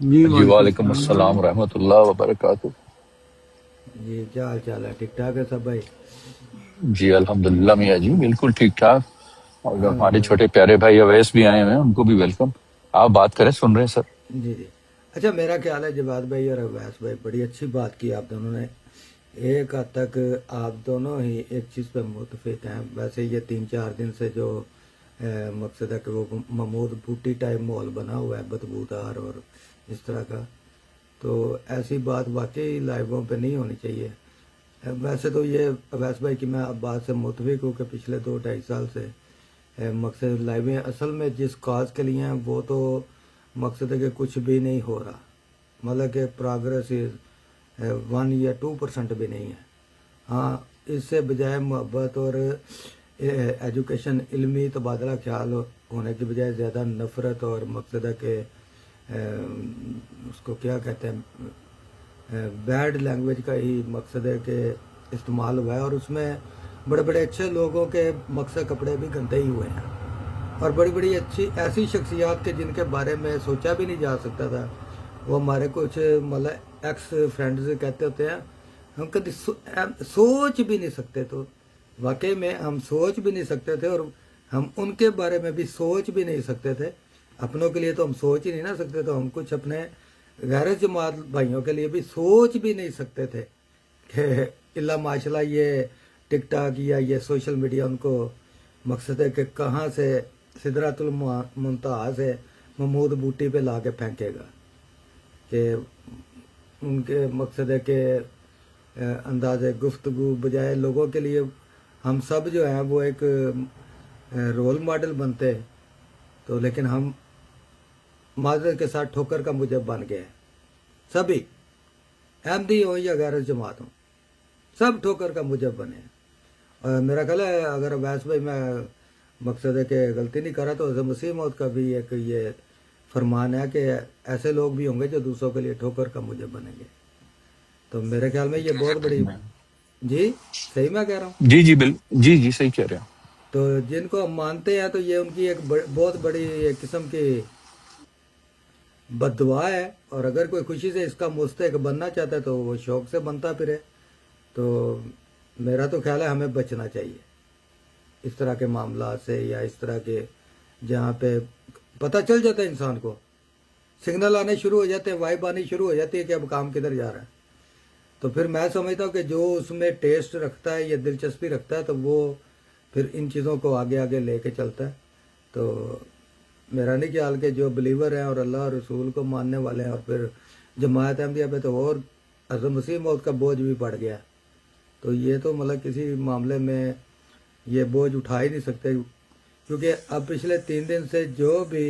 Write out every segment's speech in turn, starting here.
جی جی وعلیکم وعلیکم السلام السلام ورحمۃ اللہ وبرکاتہ. جی کیا حال چال ہے ٹھیک ٹھاک ہے سب بھائی جی الحمدللہ میاں جی بالکل ٹھیک ٹھاک. اور ہمارے الحمدللہ چھوٹے پیارے بھائی اویس بھی آئے ہوئے ہیں, ان کو بھی ویلکم. آپ بات کریں, سن رہے ہیں سر. جی جی اچھا میرا خیال ہے جواد بھائی اور اویس بھائی بڑی اچھی بات کی آپ دونوں نے ایک حد تک آپ دونوں ہی ایک چیز پہ متفق ہیں ویسے یہ 3-4 دن سے جو مقصد ہے کہ وہ محمود بوٹی ٹائپ ماحول بنا ہوا ہے بدبودار اور اس طرح کا تو ایسی بات واقعی لائیووں پہ نہیں ہونی چاہیے. ویسے تو یہ اویس بھائی کی میں بات سے متفق ہوں کہ پچھلے 2-2.5 سال سے مقصد لائیویں اصل میں جس کاز کے لیے ہیں وہ تو مقصد ہے کہ کچھ بھی نہیں ہو رہا مطلب کہ پروگرس 1 یا 2% بھی نہیں ہے. ہاں اس سے بجائے محبت اور ایجوکیشن علمی تبادلہ خیال ہونے کی بجائے زیادہ نفرت اور مقصد ہے کہ اس کو کیا کہتے ہیں بیڈ لینگویج کا ہی مقصد ہے کہ استعمال ہوا ہے اور اس میں بڑے بڑے اچھے لوگوں کے مقصد کپڑے بھی گندے ہی ہوئے ہیں اور بڑی بڑی اچھی ایسی شخصیات کے جن کے بارے میں سوچا بھی نہیں جا سکتا تھا وہ ہمارے کچھ مطلب ایکس فرینڈز کہتے ہوتے ہیں ہم کبھی سوچ بھی نہیں سکتے تو واقعی میں ہم سوچ بھی نہیں سکتے تھے اور ہم ان کے بارے میں بھی سوچ بھی نہیں سکتے تھے. اپنوں کے لیے تو ہم سوچ ہی نہیں نہ سکتے تو ہم کچھ اپنے غیر جماعت بھائیوں کے لیے بھی سوچ بھی نہیں سکتے تھے کہ اللہ ماشاء اللہ یہ ٹک ٹاک یا یہ سوشل میڈیا ان کو مقصد ہے کہ کہاں سے سدرات المنتہا سے محمود بوٹی پہ لا کے پھینکے گا کہ ان کے مقصد ہے کہ انداز گفتگو بجائے لوگوں کے لیے ہم سب جو ہیں وہ ایک رول ماڈل بنتے تو لیکن ہم معذرت کے ساتھ ٹھوکر کا موجب بن گئے سبھی احمدی ہوں یا غیر جماعت ہوں سب ٹھوکر کا موجب بنے. اور میرا خیال ہے اگر اویس بھائی میں مقصد ہے کہ غلطی نہیں کرا تو حضرت مسیح موعود کا بھی ایک یہ فرمان ہے کہ ایسے لوگ بھی ہوں گے جو دوسروں کے لیے ٹھوکر کا موجب بنیں گے. تو میرے خیال میں یہ بہت بڑی جی صحیح میں کہہ رہا ہوں. جی جی جی جی صحیح کہہ رہے ہیں. تو جن کو ہم مانتے ہیں تو یہ ان کی ایک بہت بڑی ایک قسم کی بد دعا ہے اور اگر کوئی خوشی سے اس کا مستحق بننا چاہتا ہے تو وہ شوق سے بنتا پھرے. تو میرا تو خیال ہے ہمیں بچنا چاہیے اس طرح کے معاملات سے یا اس طرح کے جہاں پہ پتہ چل جاتا ہے انسان کو سگنل آنے شروع ہو جاتے ہیں وائب آنی شروع ہو جاتی ہے کہ اب کام کدھر جا رہا ہے. تو پھر میں سمجھتا ہوں کہ جو اس میں ٹیسٹ رکھتا ہے یا دلچسپی رکھتا ہے تو وہ پھر ان چیزوں کو آگے آگے لے کے چلتا ہے. تو میرا نہیں خیال کہ جو بلیور ہیں اور اللہ اور رسول کو ماننے والے ہیں اور پھر جماعت احمدیہ پہ تو اور حضرت مسیح موعود کا بوجھ بھی پڑ گیا. تو یہ تو مطلب کسی معاملے میں یہ بوجھ اٹھا ہی نہیں سکتے کیونکہ اب پچھلے 3 دن سے جو بھی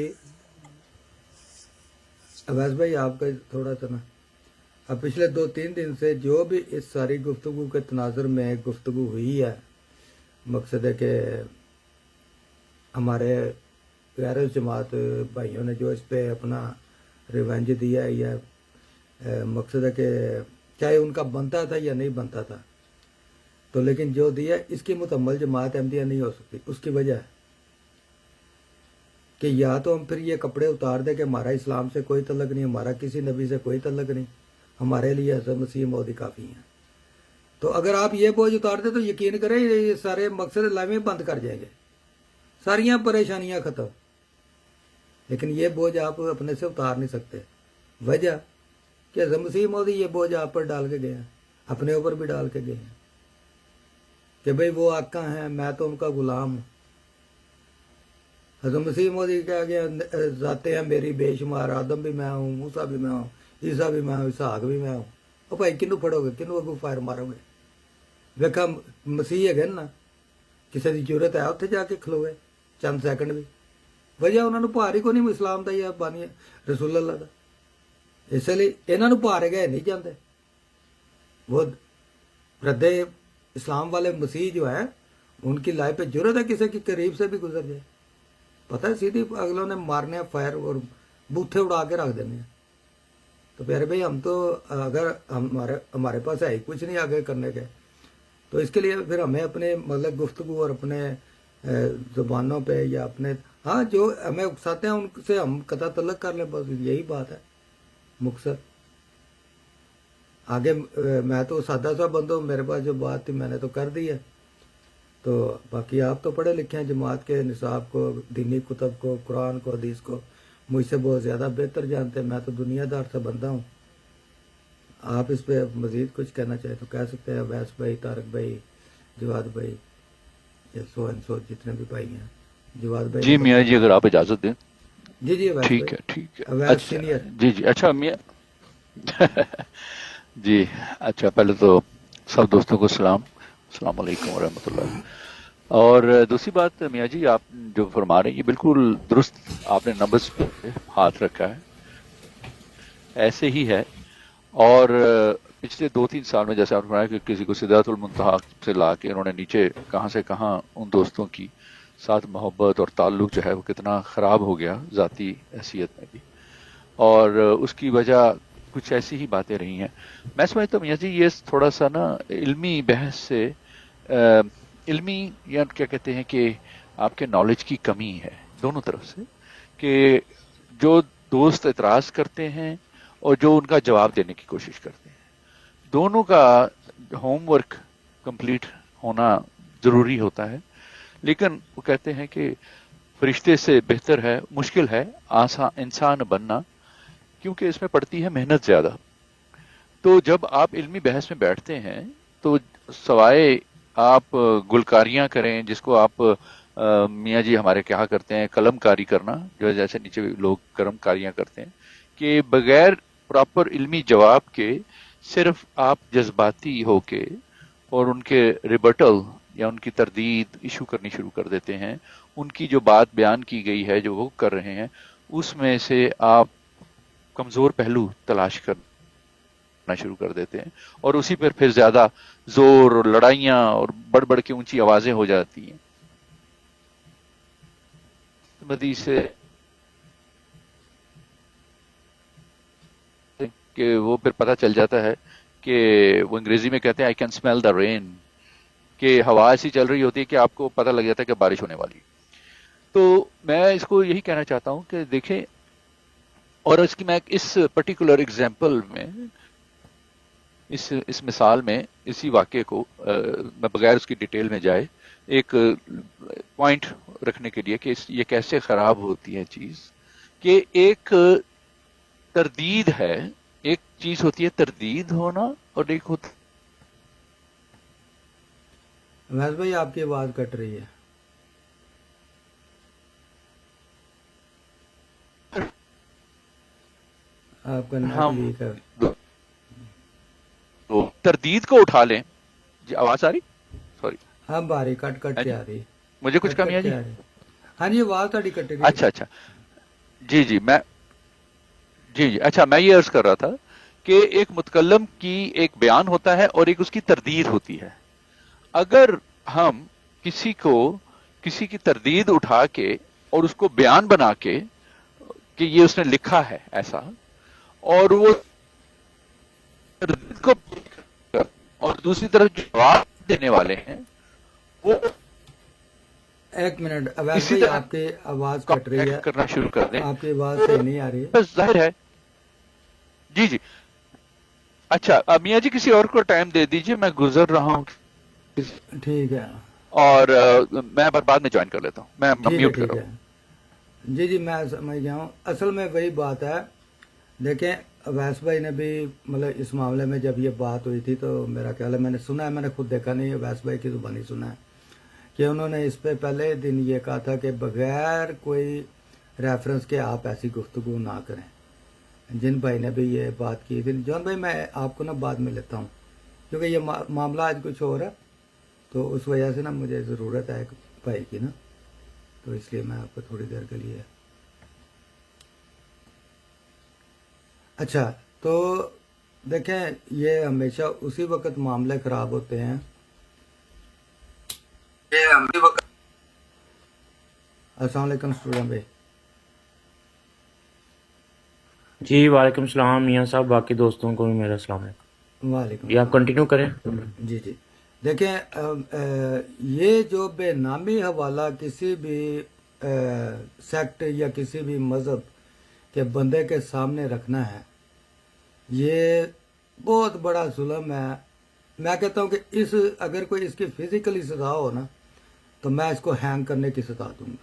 اویس بھائی آپ کا تھوڑا سا نا اب پچھلے 2-3 دن سے جو بھی اس ساری گفتگو کے تناظر میں گفتگو ہوئی ہے مقصد ہے کہ ہمارے غیر جماعت بھائیوں نے جو اس پہ اپنا ریونج دیا ہے یا مقصد ہے کہ چاہے ان کا بنتا تھا یا نہیں بنتا تھا تو لیکن جو دیا اس کی مکمل جماعت احمدیہ نہیں ہو سکتی. اس کی وجہ ہے کہ یا تو ہم پھر یہ کپڑے اتار دیں کہ ہمارا اسلام سے کوئی تعلق نہیں ہمارا کسی نبی سے کوئی تعلق نہیں ہمارے لیے حضرت مسیح موعود کافی ہیں. تو اگر آپ یہ بوجھ اتار دیں تو یقین کریں یہ سارے مقصد لائمیں بند کر جائیں گے ساریاں پریشانیاں ختم. لیکن یہ بوجھ آپ اپنے سے اتار نہیں سکتے. وجہ کہ حضرت مسیح موعود یہ بوجھ آپ پر ڈال کے گئے ہیں اپنے اوپر بھی ڈال کے گئے ہیں کہ بھئی وہ آقا ہیں میں تو ان کا غلام ہوں. حضرت مسیح موعود کہا گیا ذاتیں ہیں میری بے شمار آدم بھی میں ہوں موسیٰ بھی میں ہوں عیسیٰ بھی میں ہوں اسحاق بھی میں ہوں. اور بھائی کنوں پڑھو گے کنوں اگو فائر مارو گے ویکھا مسیح ہے نا کسی کی ضرورت ہے اتنے جا کے کھلوے چند سیکنڈ بھی وجہ انہوں نے بھار ہی کو نہیں اسلام کا یا بانی رسول اللہ کا. اس لیے یہاں بھارے گئے نہیں جاتے. وہ رد اسلام والے مسیح جو ہیں ان کی لائف پہ ضرورت ہے کسی کے قریب سے بھی گزر جائے پتہ ہے سیدھی اگلوں نے مارنے فائر اور بوتھے اڑا کے رکھ دینے ہیں. تو پیارے بھائی ہم تو اگر ہمارے پاس ہے ہی کچھ نہیں آگے کرنے کے تو اس کے لیے پھر ہمیں اپنے مطلب گفتگو اور اپنے زبانوں پہ یا اپنے ہاں جو ہمیں اکساتے ہیں ان سے ہم قطع تعلق کر لیں بس یہی بات ہے. مختصر آگے میں تو سادہ سا بندہ ہوں، میرے پاس جو بات تھی میں نے تو کر دی ہے، تو باقی آپ تو پڑھے لکھے ہیں، جماعت کے نصاب کو، دینی کتب کو، قرآن کو، حدیث کو مجھ سے بہت زیادہ بہتر جانتے ہیں، میں تو دنیا دار سے بندہ ہوں۔ آپ اس پہ مزید کچھ کہنا چاہیں تو کہہ سکتے ہیں، اویس بھائی، طارق بھائی، جواد بھائی، یا سو جتنے بھی بھائی ہیں، جواد بھائی جی نے میاں جی بتایا۔ اگر آپ اجازت دیں. جی جی اویس بھائی، ٹھیک ہے ٹھیک ہے. اویس اچھا سینئر۔ جی جی اچھا میاں جی اچھا پہلے تو سب دوستوں کو السلام علیکم ورحمۃ اللہ. اور دوسری بات میاں جی آپ جو فرما رہے ہیں یہ بالکل درست، آپ نے نبض پہ ہاتھ رکھا ہے، ایسے ہی ہے. اور پچھلے 2-3 سال میں جیسے آپ نے فرمایا کہ کسی کو سدرۃ المنتہا سے لا کے انہوں نے نیچے کہاں سے کہاں ان دوستوں کی ساتھ محبت اور تعلق جو ہے وہ کتنا خراب ہو گیا ذاتی حیثیت میں بھی، اور اس کی وجہ کچھ ایسی ہی باتیں رہی ہیں. میں سمجھتا ہوں میاں جی یہ تھوڑا سا نا علمی بحث سے علمی یا کیا کہتے ہیں کہ آپ کے نالج کی کمی ہے دونوں طرف سے، کہ جو دوست اعتراض کرتے ہیں اور جو ان کا جواب دینے کی کوشش کرتے ہیں، دونوں کا ہوم ورک کمپلیٹ ہونا ضروری ہوتا ہے. لیکن وہ کہتے ہیں کہ فرشتے سے بہتر ہے، مشکل ہے آسان انسان بننا، کیونکہ اس میں پڑتی ہے محنت زیادہ. تو جب آپ علمی بحث میں بیٹھتے ہیں تو سوائے آپ گلکاریاں کریں، جس کو آپ میاں جی ہمارے کیا کرتے ہیں قلم کاری کرنا، جو ہے جیسے نیچے لوگ قلم کاریاں کرتے ہیں، کہ بغیر پراپر علمی جواب کے صرف آپ جذباتی ہو کے اور ان کے ریبٹل یا ان کی تردید ایشو کرنی شروع کر دیتے ہیں. ان کی جو بات بیان کی گئی ہے جو وہ کر رہے ہیں اس میں سے آپ کمزور پہلو تلاش کرنا شروع کر دیتے ہیں، اور اسی پر پھر زیادہ زور اور لڑائیاں اور بڑھ بڑھ کے اونچی آوازیں ہو جاتی ہیں. بدی سے کہ وہ پھر پتہ چل جاتا ہے کہ وہ انگریزی میں کہتے ہیں آئی کین اسمیل دا رین، کہ ہوا ایسی چل رہی ہوتی ہے کہ آپ کو پتہ لگ جاتا ہے کہ بارش ہونے والی. تو میں اس کو یہی کہنا چاہتا ہوں کہ دیکھیں، اور اس کی میں اس پرٹیکولر ایگزامپل میں اس مثال میں اسی واقعے کو میں بغیر اس کی ڈیٹیل میں جائے ایک پوائنٹ رکھنے کے لیے کہ یہ کیسے خراب ہوتی ہے چیز، کہ ایک تردید ہے، ایک چیز ہوتی ہے تردید ہونا اور ایک ہوتا اویس بھائی آپ کی آواز کٹ رہی ہے۔ آپ کا نیٹ ہم ویک ہے۔ تو تردید کو اٹھا لیں. جی آواز آ رہی؟ سوری ہاں باری کٹ کٹ کے آ رہی ہے، مجھے کچھ کٹ کمی کٹ ہے کے جی. آ رہی ہے۔ ہاں جی آواز تھوڑی کٹ رہی ہے۔ اچھا اچھا جی جی اچھا میں یہ عرض کر رہا تھا کہ ایک متکلم کی ایک بیان ہوتا ہے اور ایک اس کی تردید ہوتی ہے. اگر ہم کسی کی تردید اٹھا کے اور اس کو بیان بنا کے کہ یہ اس نے لکھا ہے ایسا، اور وہ تردید کو اور دوسری طرف جواب دینے والے ہیں وہ ایک منٹ اویس اسی بھائی طرح آپ کی آواز کٹ رہی ہے، کرنا شروع کر دیں، آپ کی آواز صحیح نہیں آ رہی ہے۔ بس ظاہر ہے. جی جی اچھا میاں جی کسی اور کو ٹائم دے دیجئے، میں گزر رہا ہوں ٹھیک ہے اور میں بعد میں جوائن کر لیتا ہوں. میں ٹھیک ہے میوٹ کر ٹھیک رہا ہے۔ ہوں. جی جی میں سمجھ گیا ہوں، اصل میں وہی بات ہے۔ دیکھیں اویس بھائی نے بھی مطلب اس معاملے میں جب یہ بات ہوئی تھی تو میرا خیال ہے میں نے سنا ہے، میں نے خود دیکھا نہیں، اویس بھائی کی زبانی سنا ہے کہ انہوں نے اس پہ پہلے دن یہ کہا تھا کہ بغیر کوئی ریفرنس کے آپ ایسی گفتگو نہ کریں۔ جن بھائی نے بھی یہ بات کی تھی، جون بھائی میں آپ کو نا بعد میں لیتا ہوں کیونکہ یہ معاملہ آج کچھ اور ہے، تو اس وجہ سے نا مجھے ضرورت ہے ایک بھائی کی نا، تو اس لیے میں آپ کو تھوڑی دیر کے لیے۔ اچھا تو دیکھیں یہ ہمیشہ اسی وقت معاملے خراب ہوتے ہیں، السلام علیکم اسٹوڈنٹ بھائی۔ جی وعلیکم السلام میاں صاحب، باقی دوستوں کو بھی میرا السلام علیکم۔ وعلیکم یہ آپ السلام۔ کنٹینیو کریں۔ جی جی دیکھیں یہ جو بے نامی حوالہ کسی بھی سیکٹ یا کسی بھی مذہب کے بندے کے سامنے رکھنا ہے، یہ بہت بڑا ظلم ہے. میں کہتا ہوں کہ اگر کوئی اس کی فزیکلی سزا ہو نا تو میں اس کو ہینگ کرنے کی سزا دوں گا.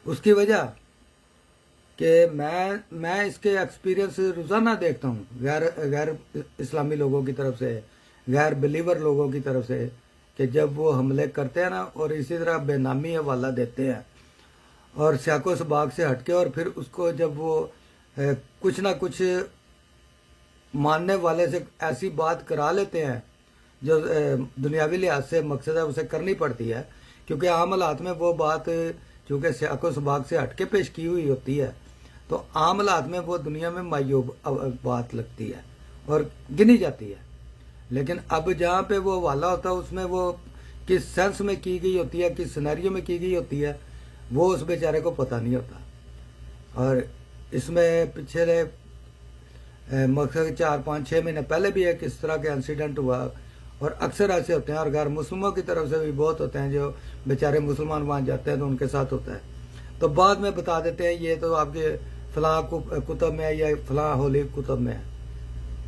اس کی وجہ کہ میں اس کے ایکسپیرینس روزانہ دیکھتا ہوں غیر اسلامی لوگوں کی طرف سے، غیر بلیور لوگوں کی طرف سے، کہ جب وہ حملے کرتے ہیں نا اور اسی طرح بے نامی حوالہ دیتے ہیں اور سیاق و سباق سے ہٹ کے، اور پھر اس کو جب وہ کچھ نہ کچھ ماننے والے سے ایسی بات کرا لیتے ہیں جو دنیاوی لحاظ سے مقصد ہے اسے کرنی پڑتی ہے، کیونکہ عام حالات میں وہ بات چونکہ سیاق و سباق سے ہٹ کے پیش کی ہوئی ہوتی ہے تو عام حالات میں وہ دنیا میں معیوب بات لگتی ہے اور گنی جاتی ہے. لیکن اب جہاں پہ وہ حوالہ ہوتا ہے اس میں وہ کس سینس میں کی گئی ہوتی ہے، کس سینیریو میں کی گئی ہوتی ہے، وہ اس بیچارے کو پتہ نہیں ہوتا. اور اس میں پچھلے مقصد 4-5-6 مہینے پہلے بھی ایک اس طرح کا انسیڈنٹ ہوا، اور اکثر ایسے ہوتے ہیں اور غیر مسلموں کی طرف سے بھی بہت ہوتے ہیں جو بیچارے مسلمان وہاں جاتے ہیں تو ان کے ساتھ ہوتا ہے. تو بعد میں بتا دیتے ہیں یہ تو آپ کے فلاں کتب میں ہے یا فلاں ہولی کتب میں ہے.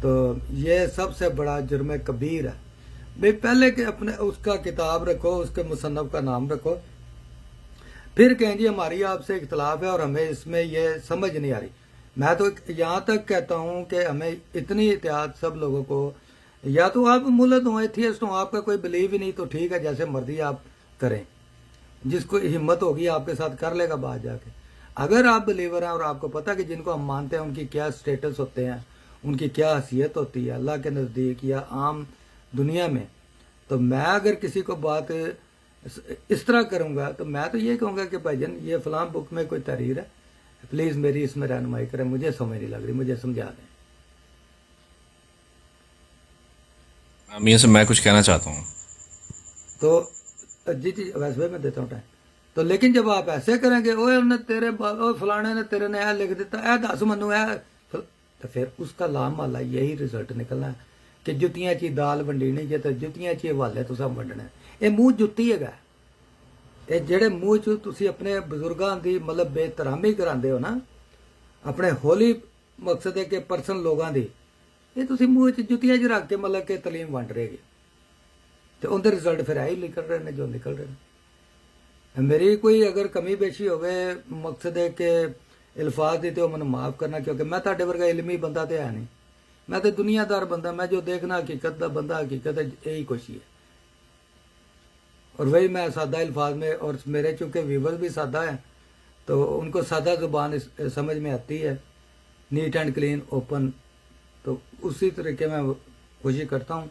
تو یہ سب سے بڑا جرم کبیر ہے. بھئی پہلے کہ اپنے اس کا کتاب رکھو، اس کے مصنف کا نام رکھو، پھر کہیں جی ہماری آپ سے اختلاف ہے اور ہمیں اس میں یہ سمجھ نہیں آ رہی. میں تو یہاں تک کہتا ہوں کہ ہمیں اتنی احتیاط سب لوگوں کو، یا تو آپ ملت ہوں، ایتھیسٹ ہوں، آپ کا کوئی بلیو ہی نہیں تو ٹھیک ہے، جیسے مرضی آپ کریں، جس کو ہمت ہوگی آپ کے ساتھ کر لے گا بات جا کے. اگر آپ بلیور ہیں اور آپ کو پتہ کہ جن کو ہم مانتے ہیں ان کی کیا سٹیٹس ہوتے ہیں، ان کی کیا حیثیت ہوتی ہے اللہ کے نزدیک یا عام دنیا میں، تو میں اگر کسی کو بات اس طرح کروں گا تو میں تو یہ کہوں گا کہ بھائی جان یہ فلاں بک میں کوئی تحریر ہے، پلیز میری اس میں رہنمائی کریں، مجھے سمجھ نہیں لگ رہی، مجھے سمجھا دیں. میاں سے میں کچھ کہنا چاہتا ہوں. تو جی ویسے بھی میں دیتا ہوں ٹائم. تو لیکن جب آپ ایسے کریں گے اوے فلانے نے تیرے نے اے لکھ دیتا، اے دس منو اے، تو پھر اس کا لام والا یہی رزلٹ نکلنا ہے کہ جتیاں چی دال ونڈی نہیں جے تو جتیاں چی حوالے تو سب ونڈنے. یہ منہ جتی ہے، یہ جڑے منہ چ تسی اپنے بزرگاں دی مطلب بے احترامی کراندے ہو نا، اپنے ہولی مقصد ہے کہ پرسن لوگاں دی، یہ تسی منہ چ جتیاں چ رکھ کے مطلب کہ تعلیم ونڈ رہے گی، تو اندر رزلٹ پھر آئی نکل رہے ہیں جو نکل رہے ہیں. میری کوئی اگر کمی بیشی ہوگی مقصد ہے کہ الفاظ دی تو منو معاف کرنا، کیونکہ میں تہاڈے ورگا علمی بندہ تو ہے نہیں، میں تو دنیا دار بندہ، میں جو دیکھنا حقیقت دا بندہ، حقیقت یہی کچھ ہی ہے. اور وہی میں سادہ الفاظ میں، اور میرے چونکہ ویورز بھی سادہ ہیں تو ان کو سادہ زبان سمجھ میں آتی ہے، نیٹ اینڈ کلین اوپن. تو اسی طریقے میں کوشش کرتا ہوں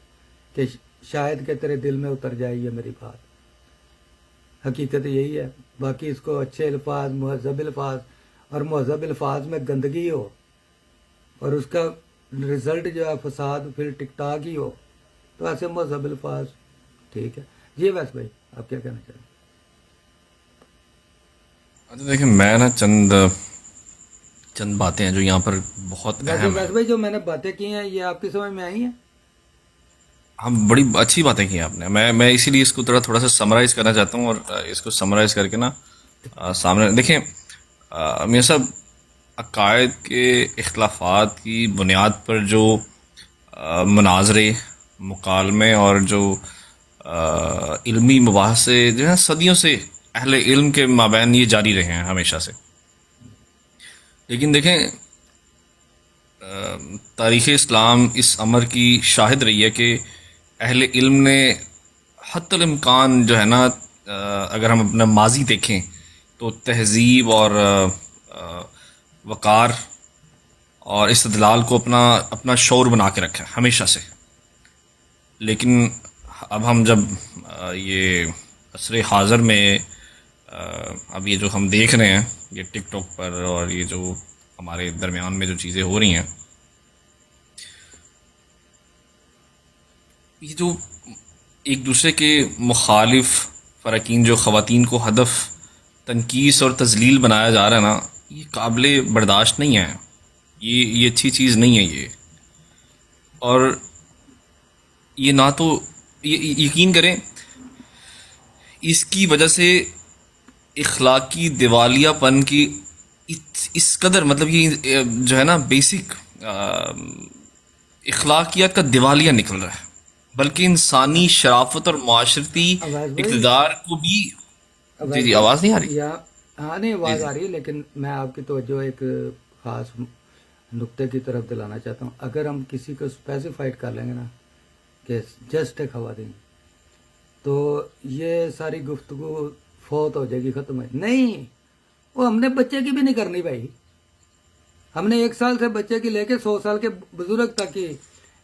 کہ شاید کہ تیرے دل میں اتر جائے یہ میری بات. حقیقت یہی ہے. باقی اس کو اچھے الفاظ، مہذب الفاظ، اور مہذب الفاظ میں گندگی ہو اور اس کا رزلٹ جو ہے فساد پھر ٹک ٹاک ہی ہو، تو ایسے مہذب الفاظ ٹھیک ہے. جی ویس بھائی آپ کیا کہنا چاہیں؟ اچھا دیکھیں، میں نا چند باتیں ہیں جو یہاں پر بہت اہم ہیں. ویس بھائی جو میں نے باتیں کی ہیں یہ آپ کی سمجھ میں آئی ہیں؟ ہم بڑی اچھی باتیں کی ہیں آپ نے. میں اسی لیے اس کو تھوڑا سا سمرائز کرنا چاہتا ہوں، اور اس کو سمرائز کر کے نا سامنے دیکھیں. میاں صاحب، عقائد کے اختلافات کی بنیاد پر جو مناظرے، مکالمے اور جو علمی مباحثے جو ہیں صدیوں سے اہل علم کے مابین یہ جاری رہے ہیں ہمیشہ سے. لیکن دیکھیں، تاریخ اسلام اس امر کی شاہد رہی ہے کہ اہل علم نے حتی الامکان جو ہے نا، اگر ہم اپنا ماضی دیکھیں تو تہذیب اور وقار اور استدلال کو اپنا شعور بنا کے رکھا ہے ہمیشہ سے. لیکن اب ہم جب یہ عصر حاضر میں اب یہ جو ہم دیکھ رہے ہیں یہ ٹک ٹاک پر اور یہ جو ہمارے درمیان میں جو چیزیں ہو رہی ہیں، یہ جو ایک دوسرے کے مخالف فریقین جو خواتین کو ہدف تنقیص اور تذلیل بنایا جا رہا ہے نا، یہ قابل برداشت نہیں ہے. یہ اچھی چیز نہیں ہے یہ. اور یہ نہ تو یقین کریں اس کی وجہ سے اخلاقی دیوالیہ پن کی اس قدر مطلب یہ جو ہے نا بیسک اخلاقیات کا دیوالیہ نکل رہا ہے، بلکہ انسانی شرافت اور معاشرتی عویس بھائی، اقتدار کو بھی عویس جی آواز نہیں آ رہی؟ یا ہاں نہیں جی آواز جی آ رہی ہے، لیکن میں آپ کی توجہ ایک خاص نقطے کی طرف دلانا چاہتا ہوں. اگر ہم کسی کو اسپیسیفائڈ کر لیں گے نا کہ جسٹ ہے خواتین، تو یہ ساری گفتگو فوت ہو جائے گی، ختم ہے. نہیں، وہ ہم نے بچے کی بھی نہیں کرنی بھائی. ہم نے 1 سال سے بچے کی لے کے 100 سال کے بزرگ تک کی،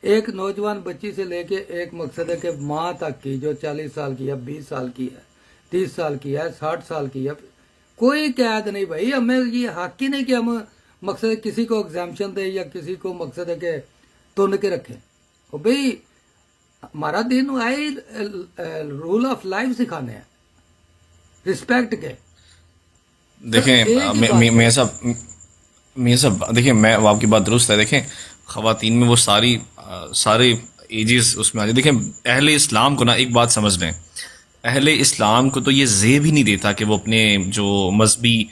ایک نوجوان بچی سے لے کے ایک مقصد ہے کہ ماں تک کی، جو 40 سال کی ہے، 20 سال کی ہے، 30 سال کی ہے، 60 سال کی ہے، کوئی قید نہیں بھائی. ہمیں یہ حق ہی نہیں کہ ہم مقصد ہے کسی کو ایگزامشن دیں یا کسی کو مقصد ہے کہ تن کے رکھیں. اور بھائی ہمارا دین آئی رول آف لائف سکھانے ہیں، رسپیکٹ کے. دیکھیں ایک ہی بات ہے. میاں صاحب دیکھیں، میں آپ کی بات درست ہے. دیکھیں خواتین میں وہ سارے ایجز اس میں آ جائے. دیکھیں اہل اسلام کو نا ایک بات سمجھ لیں، اہل اسلام کو تو یہ زیب ہی نہیں دیتا کہ وہ اپنے جو مذہبی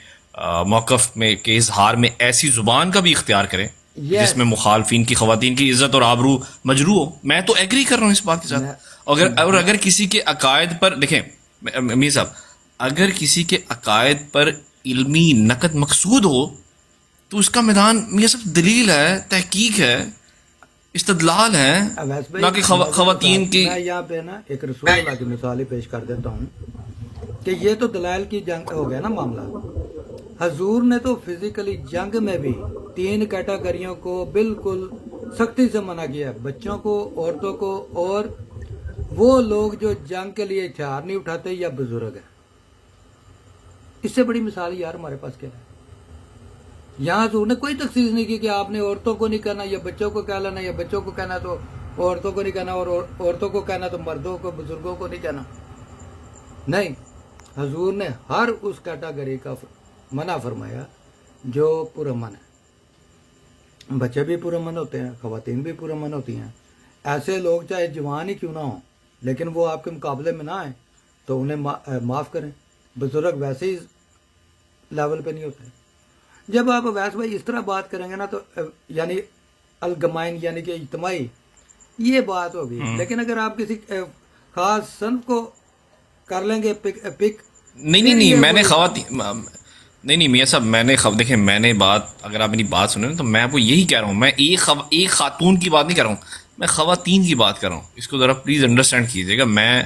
موقف میں کے اظہار میں ایسی زبان کا بھی اختیار کرے جس یس میں مخالفین کی خواتین کی عزت اور آبرو مجروح ہو. میں تو ایگری کر رہا ہوں اس بات کے میں ساتھ. اگر کسی کے عقائد پر دیکھیں میاں صاحب، اگر کسی کے عقائد پر علمی نقد مقصود ہو تو اس کا میدان میاں صاحب دلیل ہے، تحقیق ہے، استدلال ہے، اویس نہ بھائی، کہ میں خواتین کی. میں یہاں پہ نا ایک رسول اللہ کی مثال ہی پیش کر دیتا ہوں کہ یہ تو دلائل کی جنگ ہو گیا نا معاملہ. حضور نے تو فزیکلی جنگ میں بھی 3 کیٹاگریوں کو بالکل سختی سے منع کیا، بچوں کو، عورتوں کو، اور وہ لوگ جو جنگ کے لیے ہتھیار نہیں اٹھاتے یا بزرگ ہیں. اس سے بڑی مثال یار ہمارے پاس کیا ہے؟ یہاں حضور نے کوئی تخصیص نہیں کی کہ آپ نے عورتوں کو نہیں کہنا یا بچوں کو کہہ لینا، یا بچوں کو کہنا تو عورتوں کو نہیں کہنا، اور عورتوں کو کہنا تو مردوں کو، بزرگوں کو نہیں کہنا. نہیں، حضور نے ہر اس کیٹاگری کا منع فرمایا جو پرامن ہے. بچے بھی پرامن ہوتے ہیں، خواتین بھی پرامن ہوتی ہیں. ایسے لوگ چاہے جوان ہی کیوں نہ ہوں لیکن وہ آپ کے مقابلے میں نہ آئیں تو انہیں معاف کریں. بزرگ ویسے ہی لیول پہ نہیں ہوتے. جب آپ اویس بھائی اس طرح بات کریں گے نا تو یعنی الگمائن یعنی کہ اجتماعی یہ بات ہوگی. لیکن اگر آپ کسی خاص صنف کو کر لیں گے پک نہیں میں نے خواتین نہیں میاں صاحب، میں نے دیکھیں میں نے بات، اگر آپ میری بات سنیں نا تو میں آپ کو یہی کہہ رہا ہوں، میں ایک خاتون کی بات نہیں کر رہا ہوں، میں خواتین کی بات کر رہا ہوں. اس کو ذرا پلیز انڈرسٹینڈ کیجیے گا. میں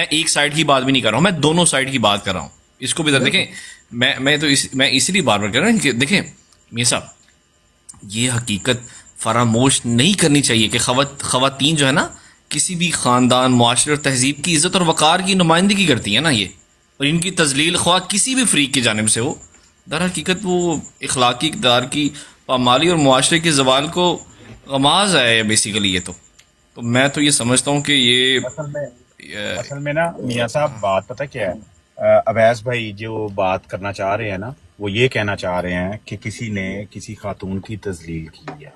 ایک سائڈ کی بات بھی نہیں کر رہا ہوں، میں دونوں سائڈ کی بات کر رہا ہوں. اس کو بھی ذرا دیکھیں. میں اسی لیے بار بار کہہ رہا ہوں کہ دیکھیں میاں صاحب، یہ حقیقت فراموش نہیں کرنی چاہیے کہ خواتین جو ہے نا کسی بھی خاندان، معاشرے اور تہذیب کی عزت اور وقار کی نمائندگی کرتی ہیں نا یہ، اور ان کی تذلیل خواہ کسی بھی فریق کی جانب سے ہو، در حقیقت وہ اخلاقی اقدار کی پامالی اور معاشرے کے زوال کو غماز ہے بیسیکلی. یہ تو میں تو یہ سمجھتا ہوں کہ یہ اصل میں نا میاں صاحب بات پتہ کیا ہے، اویس بھائی جو بات کرنا چاہ رہے ہیں نا، وہ یہ کہنا چاہ رہے ہیں کہ کسی نے کسی خاتون کی تذلیل کی ہے.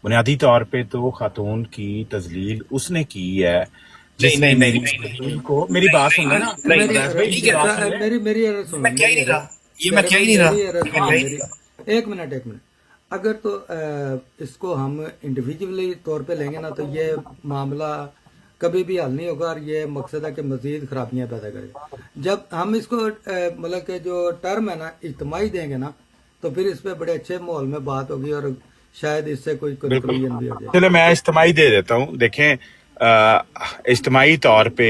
بنیادی طور پہ تو خاتون کی تذلیل اس نے کی ہے جس نے میری تذلیل کو، میری بات سن لیں نا اویس بھائی، میری بات سن لیں. میری عرض سنو. میں کہہ ہی نہیں رہا. ایک منٹ. اگر تو اس کو ہم انڈیویجولی طور پہ لیں گے نا تو یہ معاملہ کبھی بھی حل نہیں ہوگا، اور یہ مقصد ہے کہ مزید خرابیاں پیدا کرے گا. جب ہم اس کو مطلب کہ جو ٹرم ہے نا اجتماعی دیں گے نا تو پھر اس پہ بڑے اچھے ماحول میں بات ہوگی، اور شاید اس سے کوئی کنکلوژن بھی ہو جائے. چلو میں اجتماعی دے دیتا ہوں. دیکھیں اجتماعی طور پہ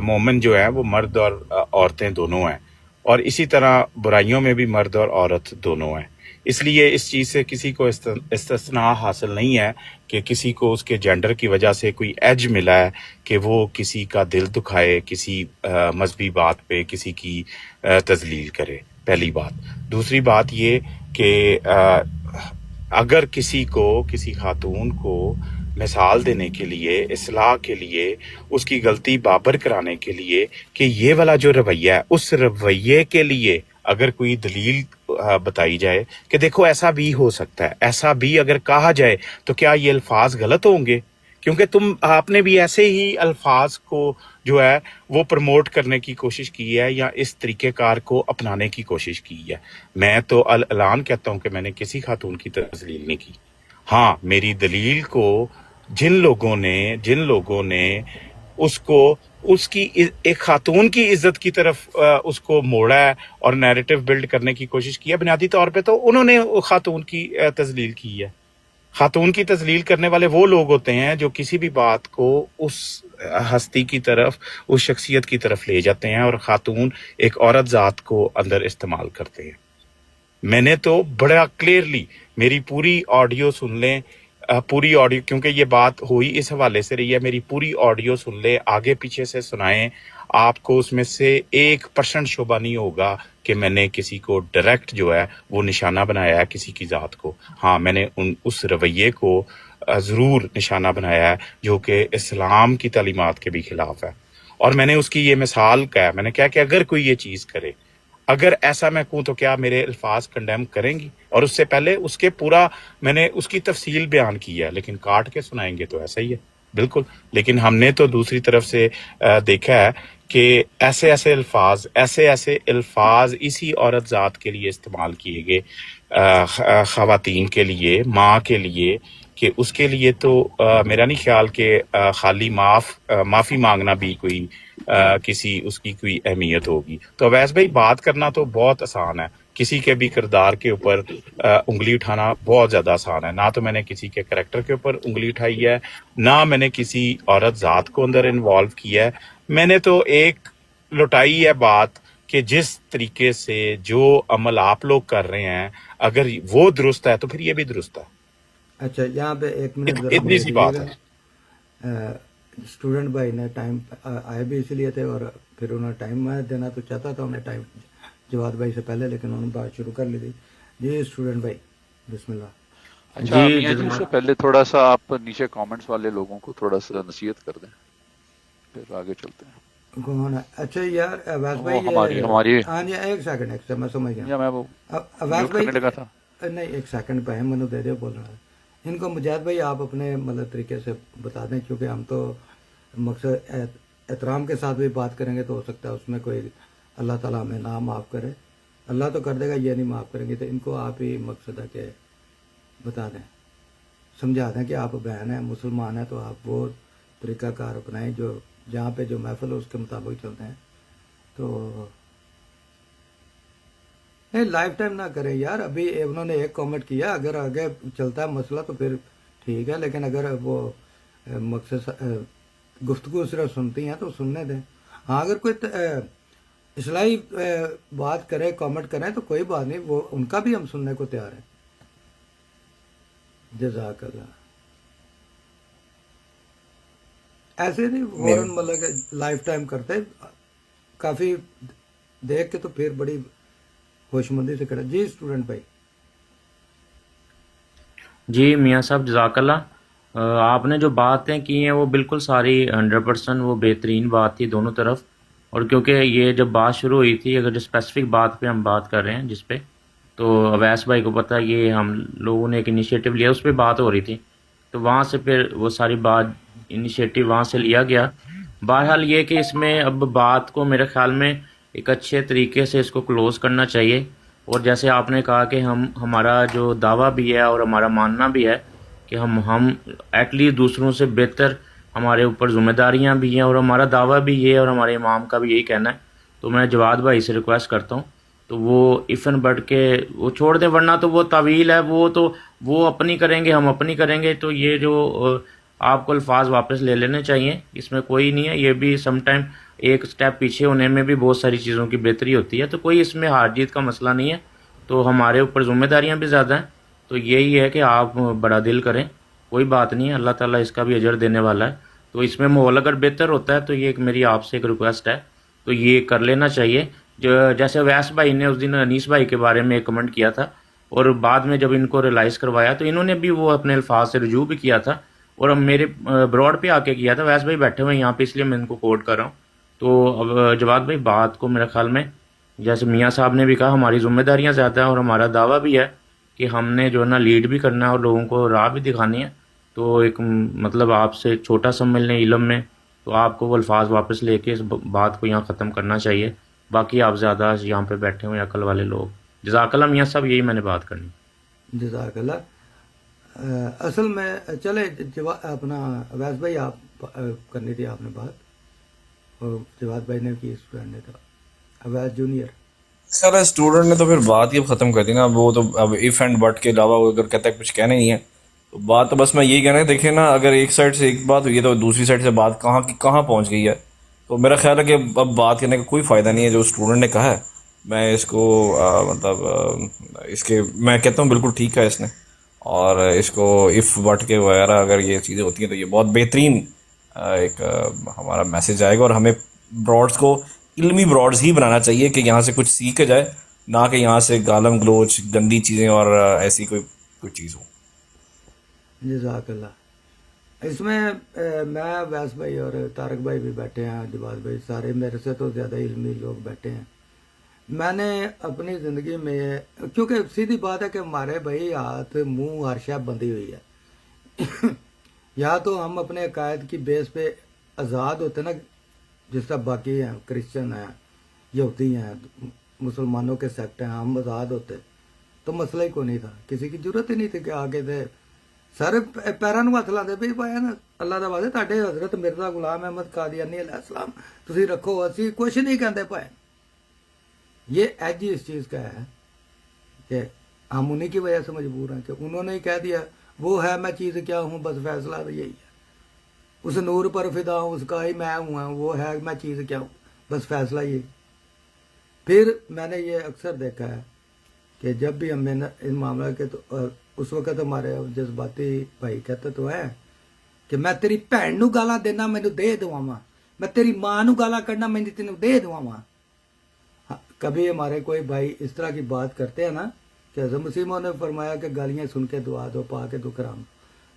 مومن جو ہے وہ مرد اور عورتیں دونوں ہیں، اور اسی طرح برائیوں میں بھی مرد اور عورت دونوں ہیں. اس لیے اس چیز سے کسی کو استثناء حاصل نہیں ہے کہ کسی کو اس کے جینڈر کی وجہ سے کوئی ایج ملا ہے کہ وہ کسی کا دل دکھائے، کسی مذہبی بات پہ کسی کی تذلیل کرے. پہلی بات. دوسری بات یہ کہ اگر کسی خاتون کو مثال دینے کے لیے، اصلاح کے لیے، اس کی غلطی بابر کرانے کے لیے کہ یہ والا جو رویہ ہے، اس رویے کے لیے اگر کوئی دلیل بتائی جائے کہ دیکھو ایسا بھی ہو سکتا ہے، ایسا بھی اگر کہا جائے، تو کیا یہ الفاظ غلط ہوں گے کیونکہ آپ نے بھی ایسے ہی الفاظ کو جو ہے وہ پروموٹ کرنے کی کوشش کی ہے یا اس طریقہ کار کو اپنانے کی کوشش کی ہے. میں تو اعلان کہتا ہوں کہ میں نے کسی خاتون کی تذلیل نہیں کی. ہاں میری دلیل کو جن لوگوں نے اس کو اس کی ایک خاتون کی عزت کی طرف اس کو موڑا ہے اور نیریٹو بلڈ کرنے کی کوشش کی ہے، بنیادی طور پہ تو انہوں نے خاتون کی تذلیل کی ہے. خاتون کی تذلیل کرنے والے وہ لوگ ہوتے ہیں جو کسی بھی بات کو اس ہستی کی طرف، اس شخصیت کی طرف لے جاتے ہیں اور خاتون ایک عورت ذات کو اندر استعمال کرتے ہیں. میں نے تو بڑا کلیئرلی میری پوری آڈیو سن لیں، پوری آڈیو، کیونکہ یہ بات ہوئی اس حوالے سے رہی ہے، میری پوری آڈیو سن لیں، آگے پیچھے سے سنائیں، آپ کو اس میں سے 1% شبہ نہیں ہوگا کہ میں نے کسی کو ڈائریکٹ جو ہے وہ نشانہ بنایا ہے کسی کی ذات کو. ہاں میں نے اس رویے کو ضرور نشانہ بنایا ہے جو کہ اسلام کی تعلیمات کے بھی خلاف ہے. اور میں نے اس کی یہ مثال کہا، میں نے کہا کہ اگر کوئی یہ چیز کرے، اگر ایسا میں کہوں تو کیا میرے الفاظ کنڈیم کریں گی؟ اور اس سے پہلے اس کے پورا میں نے اس کی تفصیل بیان کی ہے، لیکن کاٹ کے سنائیں گے تو ایسا ہی ہے بالکل. لیکن ہم نے تو دوسری طرف سے دیکھا ہے کہ ایسے الفاظ اسی عورت ذات کے لیے استعمال کیے گئے، خواتین کے لیے، ماں کے لیے، کہ اس کے لیے تو میرا نہیں خیال کہ خالی معافی مانگنا بھی کوئی کسی اس کی کوئی اہمیت ہوگی. تو اویس بھائی بات کرنا تو بہت آسان ہے، کسی کے بھی کردار کے اوپر انگلی اٹھانا بہت زیادہ آسان ہے. نہ تو میں نے کسی کے کریکٹر کے اوپر انگلی اٹھائی ہے، نہ میں نے کسی عورت ذات کو اندر انوالو کیا ہے. میں نے تو ایک لٹائی ہے بات کہ جس طریقے سے جو عمل آپ لوگ کر رہے ہیں اگر وہ درست ہے تو پھر یہ بھی درست ہے. اچھا یہاں پہ 1 منٹ ذرا اتنی سی بات ہے. اسٹوڈنٹ بھائی نے ٹائم آئے بھی اس لیے تھے اور پھر انہوں نے ٹائم دینا تو چاہتا تھا انہیں ٹائم جواد بھائی سے پہلے، لیکن انہوں نے بات شروع کر لی تھی. جی اسٹوڈنٹ بھائی بسم اللہ. اچھا میاں جی اس سے پہلے تھوڑا سا آپ نیچے کامنٹس والے لوگوں کو تھوڑا سا نصیحت کر دیں پھر آگے چلتے ہیں. کون ہے؟ اچھا یار اویس بھائی ہماری ہاں جی ایک سیکنڈ میں سمجھ گیا. میں وہ اویس بھائی لگا تھا نہیں 1 سیکنڈ پہ مجھے دے دے بولنا ہے ان کو. مجاہد بھائی آپ اپنے مطلب طریقے سے بتا دیں، کیونکہ ہم تو مقصد احترام کے ساتھ بھی بات کریں گے تو ہو سکتا ہے اس میں کوئی اللہ تعالیٰ ہمیں نہ معاف کرے، اللہ تو کر دے گا، یہ نہیں معاف کریں گے. تو ان کو آپ ہی مقصد ہے کہ بتا دیں، سمجھا دیں کہ آپ بہن ہیں، مسلمان ہیں، تو آپ وہ طریقہ کار اپنائیں جو جہاں پہ جو محفل ہو اس کے مطابق چلتے ہیں. تو لائف ٹائم نہ کریں یار. ابھی انہوں نے ایک کامنٹ کیا، اگر آگے چلتا ہے مسئلہ تو پھر ٹھیک ہے، لیکن اگر وہ مقصد گفتگو صرف سنتی ہیں تو سننے دیں. ہاں اگر کوئی اصلاحی بات کرے، کامنٹ کریں تو کوئی بات نہیں، وہ ان کا بھی ہم سننے کو تیار ہیں. جزاک اللہ. ایسے نہیں فوراً مطلب کہ لائف ٹائم کرتے، کافی دیکھ کے تو پھر بڑی ہوش مندی سے کرے. جی اسٹوڈنٹ بھائی. جی میاں صاحب جزاک اللہ. آپ نے جو باتیں کی ہیں وہ بالکل ساری 100% وہ بہترین بات تھی دونوں طرف. اور کیونکہ یہ جب بات شروع ہوئی تھی، اگر جو اسپیسیفک بات پہ ہم بات کر رہے ہیں جس پہ، تو اویس بھائی کو پتہ یہ ہم لوگوں نے ایک انیشیٹو لیا، اس پہ بات ہو رہی تھی، تو وہاں سے پھر وہ ساری بات انیشیٹو وہاں سے لیا گیا. بہرحال یہ کہ اس میں اب بات کو میرے خیال میں ایک اچھے طریقے سے اس کو کلوز کرنا چاہیے. اور جیسے آپ نے کہا کہ ہمارا جو دعویٰ بھی ہے اور ہمارا ماننا بھی ہے کہ ہم ایٹ لیسٹ دوسروں سے بہتر، ہمارے اوپر ذمہ داریاں بھی ہیں، اور ہمارا دعویٰ بھی یہ ہے اور ہمارے امام کا بھی یہی کہنا ہے. تو میں جواد بھائی سے ریکویسٹ کرتا ہوں تو وہ ایفن بڑھ کے وہ چھوڑ دیں، ورنہ تو وہ طویل ہے، وہ اپنی کریں گے، ہم اپنی کریں گے. تو یہ جو آپ کو الفاظ واپس لے لینے چاہیے، اس میں کوئی نہیں ہے. یہ بھی سم ٹائم ایک سٹیپ پیچھے ہونے میں بھی بہت ساری چیزوں کی بہتری ہوتی ہے. تو کوئی اس میں ہار جیت کا مسئلہ نہیں ہے. تو ہمارے اوپر ذمہ داریاں بھی زیادہ ہیں، تو یہی ہے کہ آپ بڑا دل کریں، کوئی بات نہیں ہے، اللہ تعالیٰ اس کا بھی اجر دینے والا ہے. تو اس میں ماحول اگر بہتر ہوتا ہے تو یہ ایک میری آپ سے ایک ریکویسٹ ہے، تو یہ کر لینا چاہیے. جیسے ویس بھائی نے اس دن انیس بھائی کے بارے میں ایک کمنٹ کیا تھا، اور بعد میں جب ان کو ریلائز کروایا تو انہوں نے بھی وہ اپنے الفاظ سے رجوع بھی کیا تھا، اور اب میرے براڈ پہ آ کے کیا تھا. ویس بھائی بیٹھے ہوئے ہیں یہاں پہ، اس لیے میں ان کو کوٹ کر رہا ہوں. تو اب جواد بھائی بات کو میرے خیال میں جیسے میاں صاحب نے بھی کہا، ہماری ذمہ داریاں زیادہ ہیں اور ہمارا دعویٰ بھی ہے کہ ہم نے جو ہے نا لیڈ بھی کرنا ہے اور لوگوں کو راہ بھی دکھانی ہے. تو ایک مطلب آپ سے ایک چھوٹا سا ملنے علم میں، تو آپ کو وہ الفاظ واپس لے کے اس بات کو یہاں ختم کرنا چاہیے. باقی آپ زیادہ یہاں پہ بیٹھے ہوئے عقل والے لوگ. جزاک اللہ میاں صاحب، یہی میں نے بات کرنی. جزاک اللہ. اصل میں چلے اپنا اویس بھائی آپ کرنی تھی آپ نے بات، اور جواد بھائی نے کی، اسٹوڈنٹ نے تو اویس جونیئر. سر اسٹوڈنٹ نے تو پھر بات ہی اب ختم کر دی نا. وہ تو اب ایف اینڈ بٹ کے علاوہ وہ اگر کہتا ہے کچھ کہنا نہیں ہے تو بات تو بس میں یہی کہنا ہے. دیکھیں نا، اگر ایک سائڈ سے ایک بات ہوئی ہے تو دوسری سائڈ سے بات کہاں کی کہاں پہنچ گئی ہے. تو میرا خیال ہے کہ اب بات کرنے کا کوئی فائدہ نہیں ہے. جو اسٹوڈنٹ نے کہا ہے میں اس کو اس کے میں کہتا ہوں بالکل ٹھیک ہے اس نے. اور اس کو اف بٹ کے وغیرہ اگر یہ چیزیں ہوتی ہیں تو یہ بہت بہترین ایک ہمارا میسج آئے گا. اور ہمیں براڈس کو علمی براڈس ہی بنانا چاہیے کہ یہاں سے کچھ سیکھ جائے، نہ کہ یہاں سے گالم گلوچ گندی چیزیں اور ایسی کوئی چیز ہو. جزاک اللہ. اس میں میں ویس بھائی اور طارق بھائی بھی بیٹھے ہیں، جواد بھائی، سارے میرے سے تو زیادہ علمی لوگ بیٹھے ہیں. میں نے اپنی زندگی میں، کیونکہ سیدھی بات ہے کہ ہمارے بھائی ہاتھ منہ ہر شے بندھی ہوئی ہے. یا تو ہم اپنے عقائد کی بیس پہ آزاد ہوتے نا، جس طرح باقی ہیں، کرسچن ہیں، یہودی ہیں، مسلمانوں کے سیکٹ ہیں، ہم آزاد ہوتے تو مسئلہ ہی کوئی نہیں تھا. کسی کی ضرورت ہی نہیں تھی کہ آگے دے سارے پیروں نوں ہاتھ لاندے بھی پائے نا. اللہ دا واسطے تہاڈے حضرت مرزا غلام احمد قادیانی علیہ السلام تسی رکھو، اسی کچھ نہیں کہندے پائے. یہ ایج ہی اس چیز کا ہے کہ ہم انہیں کی وجہ سے مجبور ہیں کہ انہوں نے ہی کہہ دیا وہ ہے، میں چیز کیا ہوں، بس فیصلہ یہی ہے. اس نور پر فدا ہوں، اس کا ہی میں ہوں، وہ ہے میں چیز کیا ہوں، بس فیصلہ یہی. پھر میں نے یہ اکثر دیکھا ہے کہ جب بھی ہمیں ان معاملہ کے تو اس وقت ہمارے جذباتی بھائی کہتے تو ہیں کہ میں تیری بھن نوں گالاں دینا مینوں دے دواواں، میں تیری ماں نوں گالاں کڈنا مینوں تینوں دے دواواں. کبھی ہمارے کوئی بھائی اس طرح کی بات کرتے ہیں نا کہ حضرت مسیح موعود نے فرمایا کہ گالیاں سن کے دعا دو، پا کے دکھ رام.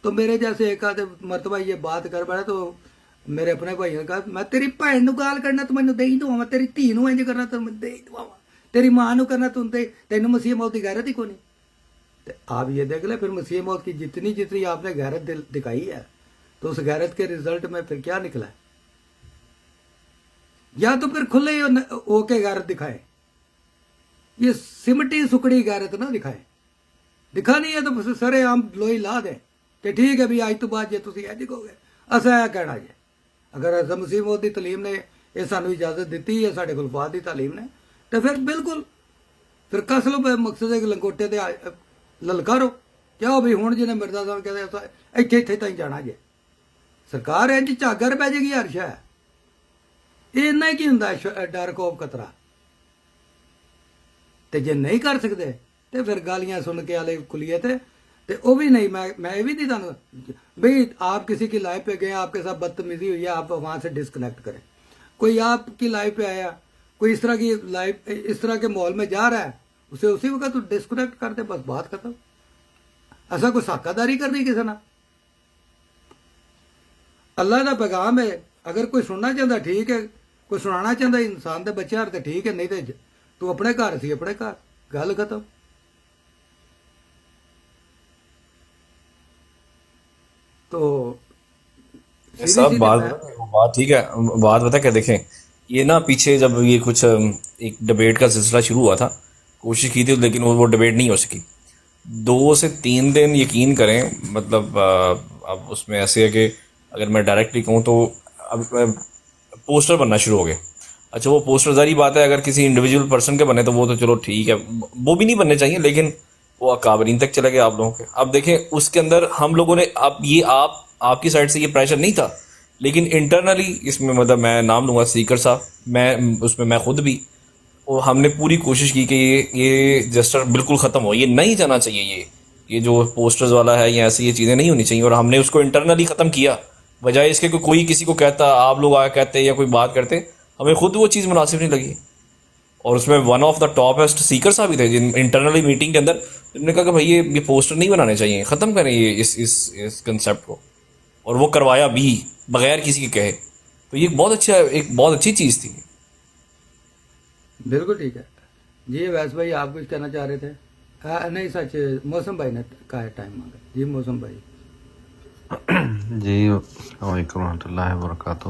تو میرے جیسے ایک آدھے مرتبہ یہ بات کر بیٹھا تو میرے اپنے بھائی نے کہا میں تیری بھن نوں گال کرنا تو مینوں دے ہی دواواں، تیری دھی نوں انج کرنا تو مینوں دے ہی دواواں، تیری ماں نوں کرنا تو تینوں مسیح موعود کی غیرت ہی کوئی نہیں. آپ یہ دیکھ لیں پھر مسیح موعود کی جتنی آپ نے غیرت دکھائی ہے تو اس غیرت کے رزلٹ میں پھر کیا نکلا ہے. یا تو پھر کھلے ہو کے غیرت دکھائے، یہ سمٹی سکڑی غیرت نہ دکھائے. دکھانی ہے تو سرے عام لوئی لا دیں کہ ٹھیک ہے بھی اج تو بعد جے تسی اج کہو گے اساں یہ کہنا جے. اگر حضرت مسیح موعود کی تعلیم نے یہ سانوں اجازت دیتی ہے، ساڈے خلفاء کی تعلیم نے، تو پھر بالکل پھر کس لو مقصد ہے کہ لنگوٹے تے للکارو کیا بھی ہوں جنہیں مرزا صاحب کہتے اتنے اتنے تھی جانا جے. سرکار انج چاگر پی جائے گی ہر شہ. یہ کی ہوں ڈر خوف خطرہ. تے جے نہیں کر سکتے تو پھر گالیاں سن کے والے کھلیے تے وہ بھی نہیں. میں یہ بھی نہیں تمہیں بھائی آپ کسی کی لائف پہ گئے، آپ کے ساتھ بدتمیزی ہوئی ہے، آپ وہاں سے ڈسکنیکٹ کریں. کوئی آپ کی لائف پہ آیا، کوئی اس طرح کی لائف اس طرح کے ماحول میں جا رہا ہے، اسے اسی وقت ڈسکنیکٹ کر دے، بس بات ختم. ایسا کوئی ساکہ داری کرنی کسی نہ. اللہ کا پیغام ہے، اگر کوئی سننا چاہتا ٹھیک ہے، کوئی سنانا چاہتا انسان دے بچے ہر تو ٹھیک ہے، نہیں تو اپنے گھر سی اپنے گھر، گل ختم. تو صاحب بات ٹھیک ہے. بات بتا کہ دیکھیں یہ نا پیچھے جب یہ کچھ ایک ڈبیٹ کا سلسلہ شروع ہوا تھا، کوشش کی تھی لیکن وہ ڈبیٹ نہیں ہو سکی. 2 سے 3 دن یقین کریں، مطلب اب اس میں ایسے ہے کہ اگر میں ڈائریکٹلی کہوں تو اب پوسٹر بننا شروع ہو گئے. اچھا وہ پوسٹر ظاہری بات ہے اگر کسی انڈیویجول پرسن کے بنے تو وہ تو چلو ٹھیک ہے، وہ بھی نہیں بننے چاہیے، لیکن وہ اکابرین تک چلے گئے آپ لوگوں کے. اب دیکھیں اس کے اندر ہم لوگوں نے اب یہ آپ کی سائڈ سے یہ پریشر نہیں تھا، لیکن انٹرنلی اس میں مطلب میں نام لوں گا سیکر صاحب، میں اس میں خود بھی، اور ہم نے پوری کوشش کی کہ یہ جسٹر بالکل ختم ہو. یہ نہیں جانا چاہیے، یہ جو پوسٹرز والا ہے یا ایسی یہ چیزیں نہیں ہونی چاہیے. اور ہم نے اس کو انٹرنلی ختم کیا، بجائے اس کے کوئی کسی کو کہتا، آپ لوگ آیا کہتے یا کوئی بات کرتے، ہمیں خود وہ چیز مناسب نہیں لگی. اور اس میں ون آف دا ٹاپسٹ سیکر صاحب ہی تھے جن انٹرنلی میٹنگ کے اندر انہوں نے کہا کہ بھائی یہ پوسٹر نہیں بنانے چاہیے، ختم کریں یہ اس کنسیپٹ کو. اور وہ کروایا بھی بغیر کسی کے کہے. تو یہ ایک بہت اچھی چیز تھی. بالکل ٹھیک ہے جی. ویس بھائی آپ کچھ کہنا چاہ رہے تھے؟ نہیں سچ موسم بھائی نے کہا ہے ٹائم مانگا. جی موسم بھائی. جی السلام علیکم ورحمۃ اللہ وبرکاتہ.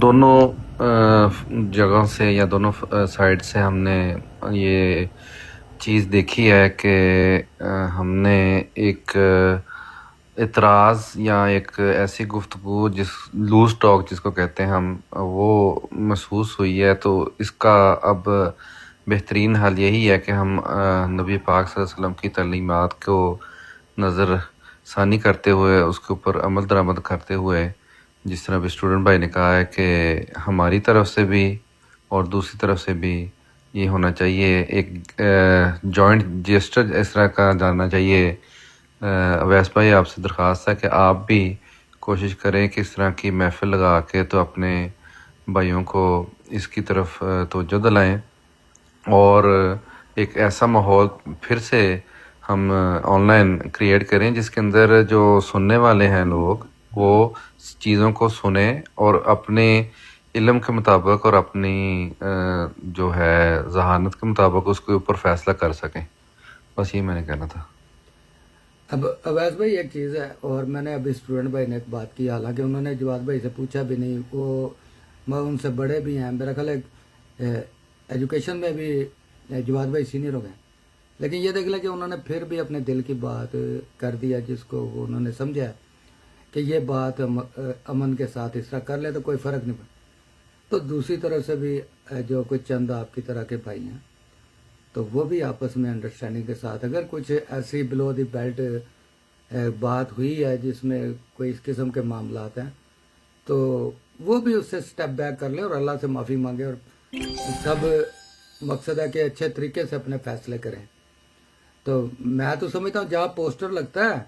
دونوں جگہوں سے یا دونوں سائڈ سے ہم نے یہ چیز دیکھی ہے کہ ہم نے ایک اعتراض یا ایک ایسی گفتگو جس لوز ٹاک جس کو کہتے ہیں ہم وہ محسوس ہوئی ہے. تو اس کا اب بہترین حل یہی ہے کہ ہم نبی پاک صلی اللہ علیہ وسلم کی تعلیمات کو نظر ثانی کرتے ہوئے اس کے اوپر عمل درآمد کرتے ہوئے، جس طرح ابھی اسٹوڈنٹ بھائی نے کہا ہے کہ ہماری طرف سے بھی اور دوسری طرف سے بھی یہ ہونا چاہیے، ایک جوائنٹ جسٹر اس طرح کا جاننا چاہیے. اویس بھائی آپ سے درخواست ہے کہ آپ بھی کوشش کریں کہ اس طرح کی محفل لگا کے تو اپنے بھائیوں کو اس کی طرف توجہ دلائیں، اور ایک ایسا ماحول پھر سے ہم آن لائن کریٹ کریں جس کے اندر جو سننے والے ہیں لوگ وہ چیزوں کو سنیں اور اپنے علم کے مطابق اور اپنی جو ہے ذہانت کے مطابق اس کے اوپر فیصلہ کر سکیں. بس یہ میں نے کہنا تھا. اب اویس بھائی ایک چیز ہے، اور میں نے ابھی اسٹوڈنٹ بھائی نے ایک بات کی، حالانکہ انہوں نے جواد بھائی سے پوچھا بھی نہیں، وہ میں ان سے بڑے بھی ہیں، میرا خیال ہے ایجوکیشن میں بھی جواد بھائی سینئر ہو گئے، لیکن یہ دیکھ لیں کہ انہوں نے پھر بھی اپنے دل کی بات کر دیا، جس کو انہوں نے سمجھا کہ یہ بات امن کے ساتھ اس طرح کر لے تو کوئی فرق نہیں پڑتا. تو دوسری طرف سے بھی جو کچھ چند آپ کی طرح کے بھائی ہیں تو وہ بھی آپس میں انڈرسٹینڈنگ کے ساتھ، اگر کچھ ایسی بلو دی بیلٹ بات ہوئی ہے جس میں کوئی اس قسم کے معاملات ہیں تو وہ بھی اس سے سٹیپ بیک کر لیں اور اللہ سے معافی مانگے، اور سب مقصد ہے کہ اچھے طریقے سے اپنے فیصلے کریں. تو میں تو سمجھتا ہوں جہاں پوسٹر لگتا ہے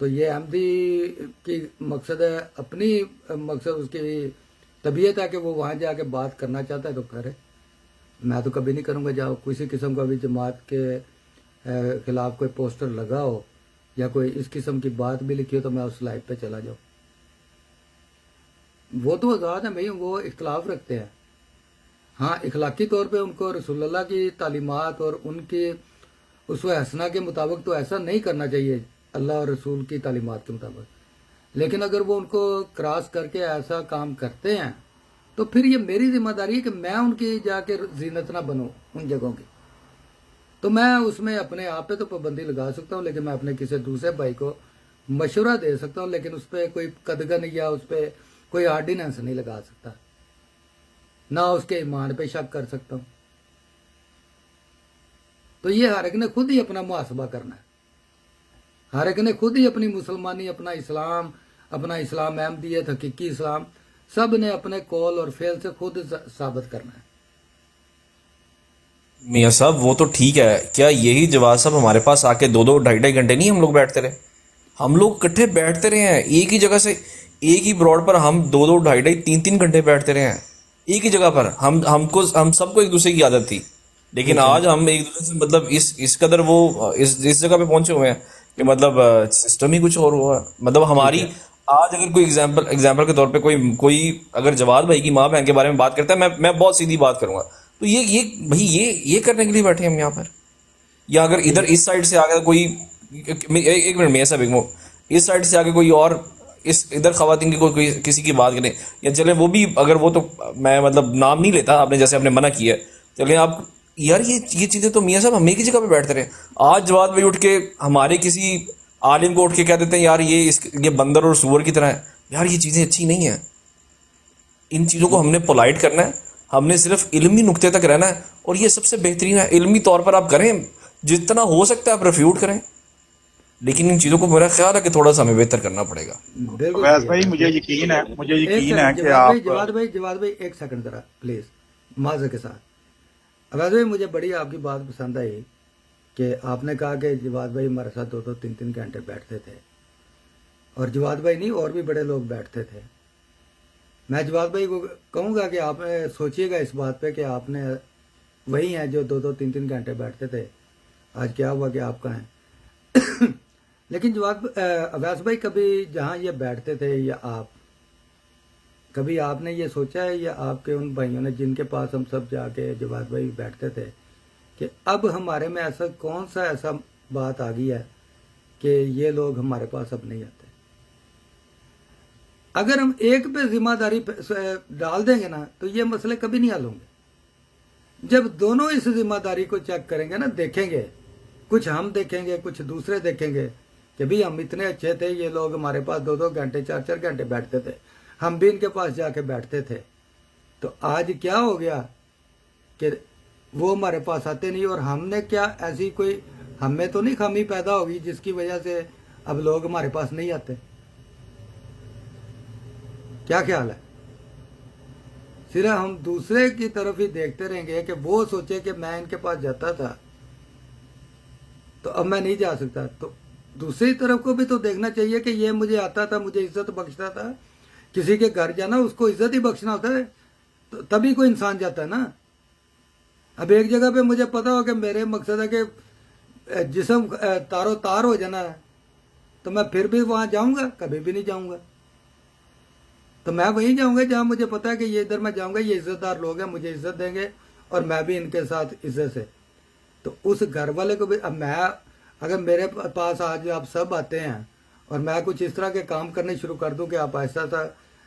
تو یہ احمدی کی مقصد ہے، اپنی مقصد اس کی طبیعت ہے کہ وہ وہاں جا کے بات کرنا چاہتا ہے تو کرے. میں تو کبھی نہیں کروں گا جہاں کسی قسم کا بھی جماعت کے خلاف کوئی پوسٹر لگا ہو یا کوئی اس قسم کی بات بھی لکھی ہو تو میں اس لائف پہ چلا جاؤں. وہ تو آزاد ہیں بھائی، وہ اختلاف رکھتے ہیں. ہاں اخلاقی طور پہ ان کو رسول اللہ کی تعلیمات اور ان کی اسوہ حسنہ کے مطابق تو ایسا نہیں کرنا چاہیے، اللہ اور رسول کی تعلیمات کے مطابق، لیکن اگر وہ ان کو کراس کر کے ایسا کام کرتے ہیں تو پھر یہ میری ذمہ داری ہے کہ میں ان کی جا کے زینت نہ بنوں ان جگہوں کی. تو میں اس میں اپنے آپ پہ تو پابندی لگا سکتا ہوں، لیکن میں اپنے کسی دوسرے بھائی کو مشورہ دے سکتا ہوں، لیکن اس پہ کوئی قدغن یا اس پہ کوئی آرڈیننس نہیں لگا سکتا، نہ اس کے ایمان پہ شک کر سکتا ہوں. تو یہ ہر ایک نے خود ہی اپنا محاسبہ کرنا ہے، ہر ایک نے خود ہی اپنی مسلمانی، اپنا اسلام احمدیت، حقیقی اسلام، سب نے اپنے قول اور فعل سے خود ثابت کرنا ہے. میاں صاحب وہ تو ٹھیک ہے، کیا یہی جواد صاحب ہمارے پاس آ کے 2-2 2.5 گھنٹے نہیں ہم لوگ بیٹھتے رہے؟ ہم لوگ اکٹھے بیٹھتے رہے ہیں ایک ہی جگہ سے، ایک ہی براڈ پر ہم 2-2 2.5 3 گھنٹے بیٹھتے رہے ہیں ایک ہی جگہ پر. ہم سب کو ایک دوسرے کی عادت تھی، لیکن آج ہم ایک دوسرے سے مطلب اس قدر وہ اس جگہ پہ پہنچے ہوئے ہیں کہ مطلب سسٹم ہی کچھ اور ہوا ہے. مطلب ہماری آج اگر کوئی ایگزامپل کے طور پہ کوئی اگر جواد بھائی کی ماں بہن کے بارے میں بات کرتا ہے، میں بہت سیدھی بات کروں گا، تو یہ کرنے کے لیے بیٹھے ہیں ہم یہاں پر. یا اگر ادھر اس سائڈ سے آگے کوئی ایک منٹ میں ایسا اس سائڈ سے آگے کوئی اور ادھر خواتین کی کوئی کسی کی بات کریں، یا چلیں وہ بھی اگر وہ تو میں مطلب نام نہیں لیتا، آپ نے جیسے آپ نے منع کیا ہے، چلیں آپ یار یہ چیزیں تو میاں صاحب ہم ایک ہی جگہ پہ بیٹھتے رہے. آج جواد بھائی اٹھ کے ہمارے کسی عالم کو اٹھ کے کہہ دیتے ہیں یار یہ بندر اور سور کی طرح ہے. یار یہ چیزیں اچھی نہیں ہیں، ان چیزوں کو ہم نے پولائٹ کرنا ہے، ہم نے صرف علمی نقطے تک رہنا ہے، اور یہ سب سے بہترین ہے. علمی طور پر آپ کریں، جتنا ہو سکتا ہے آپ ریفیوٹ کریں، لیکن ان چیزوں کو میرا خیال ہے کہ تھوڑا سا ہمیں بہتر کرنا پڑے گا. بالکل اویس صحیح بھائی ہے. مجھے یقین ہے کہ جواد بھائی ایک سیکنڈ ذرا پلیز معذرت کے ساتھ. اویس بھائی مجھے بڑی آپ کی بات پسند آئی کہ آپ نے کہا کہ جواد بھائی ہمارے ساتھ 2-3 گھنٹے بیٹھتے تھے، اور جواد بھائی نہیں اور بھی بڑے لوگ بیٹھتے تھے. میں جواد بھائی کو کہوں گا کہ آپ سوچیے گا اس بات پہ کہ آپ نے وہی ہیں جو 2-3 گھنٹے بیٹھتے تھے، آج کیا ہوا کہ آپ کہاں ہیں. لیکن اویس بھائی کبھی جہاں یہ بیٹھتے تھے یا کبھی آپ نے یہ سوچا ہے یا آپ کے ان بھائیوں نے جن کے پاس ہم سب جا کے جواد بھائی بیٹھتے تھے کہ اب ہمارے میں ایسا کون سا ایسا بات آ گئی ہے کہ یہ لوگ ہمارے پاس اب نہیں آتے. اگر ہم ایک پہ ذمہ داری ڈال دیں گے نا تو یہ مسئلے کبھی نہیں حل ہوں گے. جب دونوں اس ذمہ داری کو چیک کریں گے نا، دیکھیں گے، کچھ ہم دیکھیں گے، کچھ دوسرے دیکھیں گے کہ بھی ہم اتنے اچھے تھے، یہ لوگ ہمارے پاس 2 گھنٹے 4 گھنٹے بیٹھتے تھے، ہم بھی ان کے پاس جا کے بیٹھتے تھے. تو آج کیا ہو گیا کہ وہ ہمارے پاس آتے نہیں، اور ہم نے کیا ایسی کوئی ہمیں تو نہیں خامی پیدا ہوگی جس کی وجہ سے اب لوگ ہمارے پاس نہیں آتے. کیا خیال ہے؟ صرف ہم دوسرے کی طرف ہی دیکھتے رہیں گے کہ وہ سوچے کہ میں ان کے پاس جاتا تھا تو اب میں نہیں جا سکتا. تو دوسری طرف کو بھی تو دیکھنا چاہیے کہ یہ مجھے آتا تھا، مجھے عزت بخشتا تھا. کسی کے گھر جانا اس کو عزت ہی بخشنا ہوتا ہے، تو تبھی کوئی انسان جاتا ہے نا. اب ایک جگہ پہ مجھے پتا ہو کہ میرے مقصد ہے کہ جسم تارو تار ہو جانا ہے، تو میں پھر بھی وہاں جاؤں گا؟ کبھی بھی نہیں جاؤں گا. تو میں وہیں جاؤں گا جہاں مجھے پتا ہے کہ یہ ادھر میں جاؤں گا، یہ عزت دار لوگ ہیں، مجھے عزت دیں گے اور میں بھی ان کے ساتھ عزت سے. تو اس گھر والے کو بھی اب میں اگر میرے پاس آج آپ سب آتے ہیں اور میں کچھ اس طرح کے کام کرنے شروع کر دوں کہ آپ آہستہ آہستہ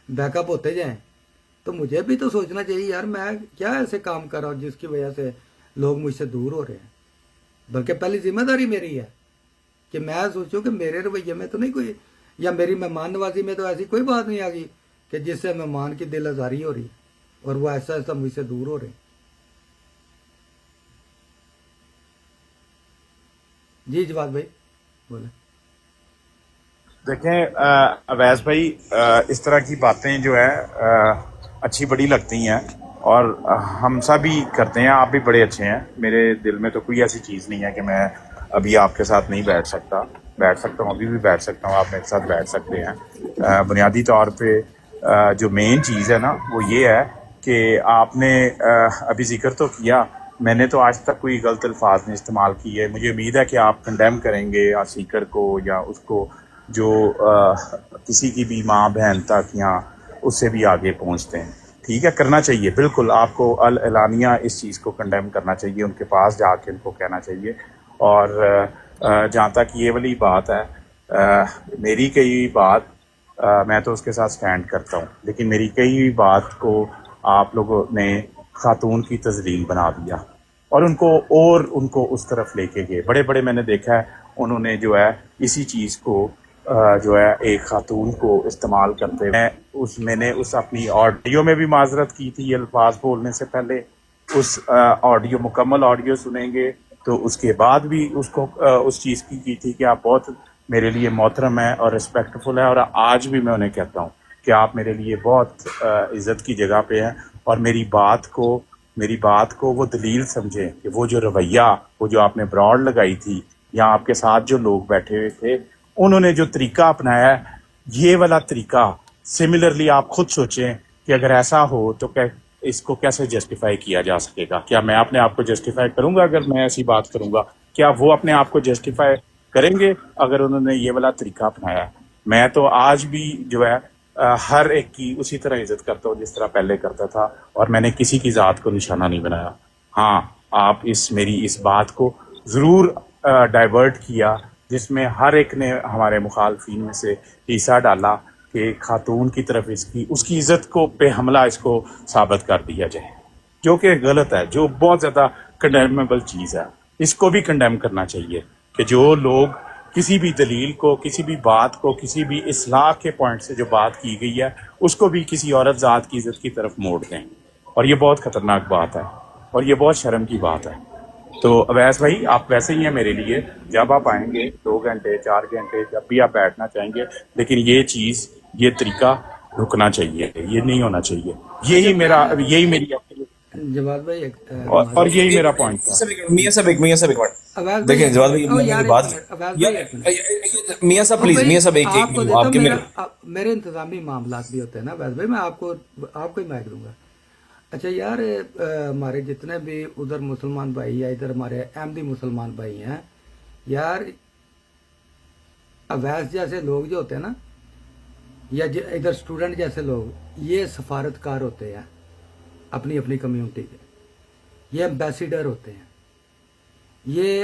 بیک اپ ہوتے جائیں، تو مجھے بھی تو سوچنا چاہیے یار میں کیا ایسے کام کر رہا ہوں جس کی وجہ سے لوگ مجھ سے دور ہو رہے ہیں. بلکہ پہلی ذمہ داری میری ہے کہ میں سوچوں کہ میرے رویے میں تو نہیں کوئی، یا میری مہمان نوازی میں تو ایسی کوئی بات نہیں آ گئی کہ جس سے مہمان کی دل آزاری ہو رہی اور وہ ایسا ایسا مجھ سے دور ہو رہے ہیں. جی جواد بھائی بولیں. دیکھیں اویس بھائی، اس طرح کی باتیں جو ہے اچھی بڑی لگتی ہیں اور ہم سب ہی کرتے ہیں. آپ بھی بڑے اچھے ہیں، میرے دل میں تو کوئی ایسی چیز نہیں ہے کہ میں ابھی آپ کے ساتھ نہیں بیٹھ سکتا ہوں، ابھی بھی بیٹھ سکتا ہوں، آپ میرے ساتھ بیٹھ سکتے ہیں. بنیادی طور پہ جو مین چیز ہے نا وہ یہ ہے کہ آپ نے ابھی ذکر تو کیا، میں نے تو آج تک کوئی غلط الفاظ نہیں استعمال کیے. مجھے امید ہے کہ آپ کنڈیم کریں گے یا سیکر کو یا اس کو جو کسی کی بھی ماں بہن تک یا اس سے بھی آگے پہنچتے ہیں. ٹھیک ہے، کرنا چاہیے، بالکل آپ کو اعلانیہ اس چیز کو کنڈیم کرنا چاہیے، ان کے پاس جا کے ان کو کہنا چاہیے. اور جہاں تک یہ والی بات ہے، میری کئی بات میں تو اس کے ساتھ سٹینڈ کرتا ہوں، لیکن میری کئی بات کو آپ لوگوں نے خاتون کی تذلیل بنا دیا اور ان کو اس طرف لے کے گئے. بڑے بڑے میں نے دیکھا ہے انہوں نے جو ہے اسی چیز کو جو ہے ایک خاتون کو استعمال کرتے میں نے اس اپنی آڈیو میں بھی معذرت کی تھی یہ الفاظ بولنے سے پہلے. اس مکمل آڈیو سنیں گے تو اس کے بعد بھی اس کو اس چیز کی تھی کہ آپ بہت میرے لیے محترم ہے اور ریسپیکٹفل ہے، اور آج بھی میں انہیں کہتا ہوں کہ آپ میرے لیے بہت عزت کی جگہ پہ ہیں. اور میری بات کو وہ دلیل سمجھیں کہ وہ جو رویہ، وہ جو آپ نے براڈ لگائی تھی یا آپ کے ساتھ جو لوگ بیٹھے ہوئے تھے انہوں نے جو طریقہ اپنایا ہے، یہ والا طریقہ سملرلی آپ خود سوچیں کہ اگر ایسا ہو تو اس کو کیسے جسٹیفائی کیا جا سکے گا. کیا میں اپنے آپ کو جسٹیفائی کروں گا اگر میں ایسی بات کروں گا؟ کیا وہ اپنے آپ کو جسٹیفائی کریں گے اگر انہوں نے یہ والا طریقہ اپنایا ہے؟ میں تو آج بھی جو ہے ہر ایک کی اسی طرح عزت کرتا ہوں جس طرح پہلے کرتا تھا، اور میں نے کسی کی ذات کو نشانہ نہیں بنایا. ہاں، آپ میری اس بات کو ضرور ڈائیورٹ کیا جس میں ہر ایک نے ہمارے مخالفین میں سے حصہ ڈالا کہ خاتون کی طرف اس کی عزت کو پہ حملہ اس کو ثابت کر دیا جائے، جو کہ غلط ہے، جو بہت زیادہ کنڈیمیبل چیز ہے. اس کو بھی کنڈیم کرنا چاہیے کہ جو لوگ کسی بھی دلیل کو، کسی بھی بات کو، کسی بھی اصلاح کے پوائنٹ سے جو بات کی گئی ہے اس کو بھی کسی عورت ذات کی عزت کی طرف موڑ دیں، اور یہ بہت خطرناک بات ہے اور یہ بہت شرم کی بات ہے. تو اویس بھائی، آپ ویسے ہی ہیں میرے لیے، جب آپ آئیں گے 2 گھنٹے 4 گھنٹے جب بھی آپ بیٹھنا چاہیں گے، لیکن یہ طریقہ رکنا چاہیے، یہ نہیں ہونا چاہیے. یہی میری جواد بھائی اور یہی میرا پوائنٹ تھا. میاں صاحب ایک منٹ دیکھیں، جواد بھائی میری بات، میاں صاحب پلیز، میاں صاحب ایک آپ کے میرے انتظامی معاملات بھی ہوتے ہیں نا ویسے بھائی، میں آپ کو ہی مائک دوں گا. اچھا یار، ہمارے جتنے بھی ادھر مسلمان بھائی یا ادھر ہمارے احمدی مسلمان بھائی ہیں یار، اویس جیسے لوگ جو ہوتے ہیں نا، یا ادھر اسٹوڈنٹ جیسے لوگ، یہ سفارتکار ہوتے ہیں اپنی کمیونٹی کے، یہ ایمبیسیڈر ہوتے ہیں، یہ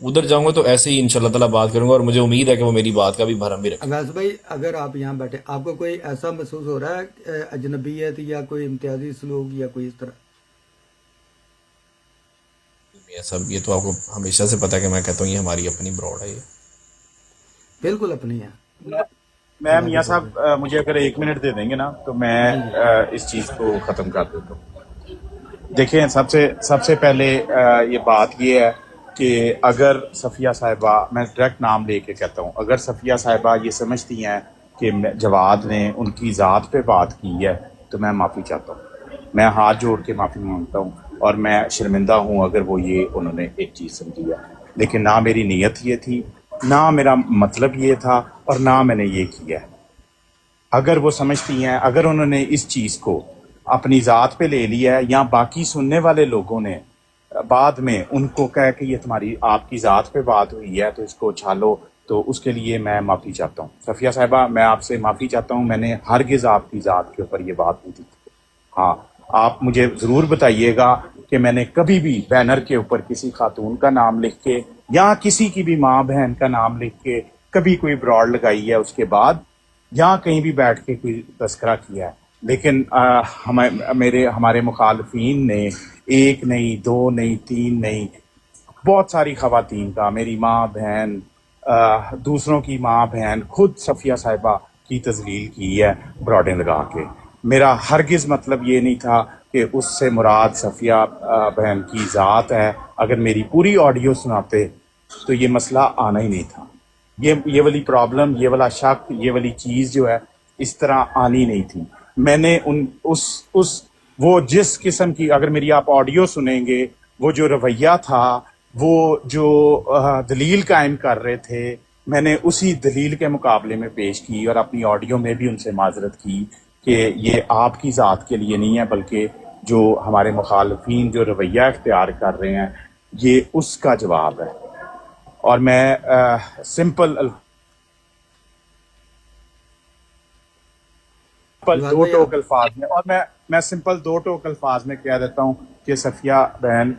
ادھر جاؤں گا تو ایسے ہی انشاءاللہ تعالیٰ بات کروں گا، اور مجھے امید ہے کہ وہ میری بات کا بھی بھرم بھی رکھیں۔ اویس بھائی اگر آپ یہاں بیٹھے، آپ کو کوئی ایسا محسوس ہو رہا ہے اجنبیت یا کوئی امتیازی سلوک یا کوئی اس طرح؟ یہ سب یہ تو آپ کو ہمیشہ سے پتا ہے کہ میں کہتا ہوں یہ ہماری اپنی براڈ ہے یہ۔ بالکل اپنی ہے، میں میاں صاحب مجھے اگر 1 منٹ دے دیں گے نا تو میں جی جی اس چیز کو ختم کر دیتا ہوں۔ دیکھیں سب سے پہلے یہ بات یہ ہے کہ اگر صفیہ صاحبہ، میں ڈائریکٹ نام لے کے کہتا ہوں، اگر صفیہ صاحبہ یہ سمجھتی ہیں کہ جواد نے ان کی ذات پہ بات کی ہے تو میں معافی چاہتا ہوں، میں ہاتھ جوڑ کے معافی مانگتا ہوں، اور میں شرمندہ ہوں اگر وہ یہ انہوں نے ایک چیز سمجھی ہے، لیکن نہ میری نیت یہ تھی، نہ میرا مطلب یہ تھا، اور نہ میں نے یہ کیا ہے۔ اگر وہ سمجھتی ہیں، اگر انہوں نے اس چیز کو اپنی ذات پہ لے لیا ہے، یا باقی سننے والے لوگوں نے بعد میں ان کو کہہ کہ یہ تمہاری آپ کی ذات پہ بات ہوئی ہے تو اس کو چھالو، تو اس کے لیے میں معافی چاہتا ہوں۔ صفیہ صاحبہ میں آپ سے معافی چاہتا ہوں، میں نے ہرگز آپ کی ذات کے اوپر یہ بات نہیں کی۔ ہاں، آپ مجھے ضرور بتائیے گا کہ میں نے کبھی بھی بینر کے اوپر کسی خاتون کا نام لکھ کے یا کسی کی بھی ماں بہن کا نام لکھ کے کبھی کوئی براڈ لگائی ہے اس کے بعد، یا کہیں بھی بیٹھ کے کوئی تذکرہ کیا ہے، لیکن ہمارے مخالفین نے 1 نہیں 2 نہیں 3 نہیں، بہت ساری خواتین کا، میری ماں بہن، دوسروں کی ماں بہن، خود صفیہ صاحبہ کی تذلیل کی ہے براڈیں لگا کے۔ میرا ہرگز مطلب یہ نہیں تھا کہ اس سے مراد صفیہ بہن کی ذات ہے۔ اگر میری پوری آڈیو سناتے تو یہ مسئلہ آنا ہی نہیں تھا، یہ والی پرابلم، یہ والا شک، یہ والی چیز جو ہے اس طرح آنی نہیں تھی۔ میں نے وہ جس قسم کی، اگر میری آپ آڈیو سنیں گے، وہ جو رویہ تھا، وہ جو دلیل قائم کر رہے تھے، میں نے اسی دلیل کے مقابلے میں پیش کی، اور اپنی آڈیو میں بھی ان سے معذرت کی کہ یہ آپ کی ذات کے لیے نہیں ہے، بلکہ جو ہمارے مخالفین جو رویہ اختیار کر رہے ہیں یہ اس کا جواب ہے۔ اور میں سمپل جواد دو بھائی ٹوک الفاظ میں، اور میں سمپل 2 ٹوک الفاظ میں کہہ دیتا ہوں کہ صفیہ بہن،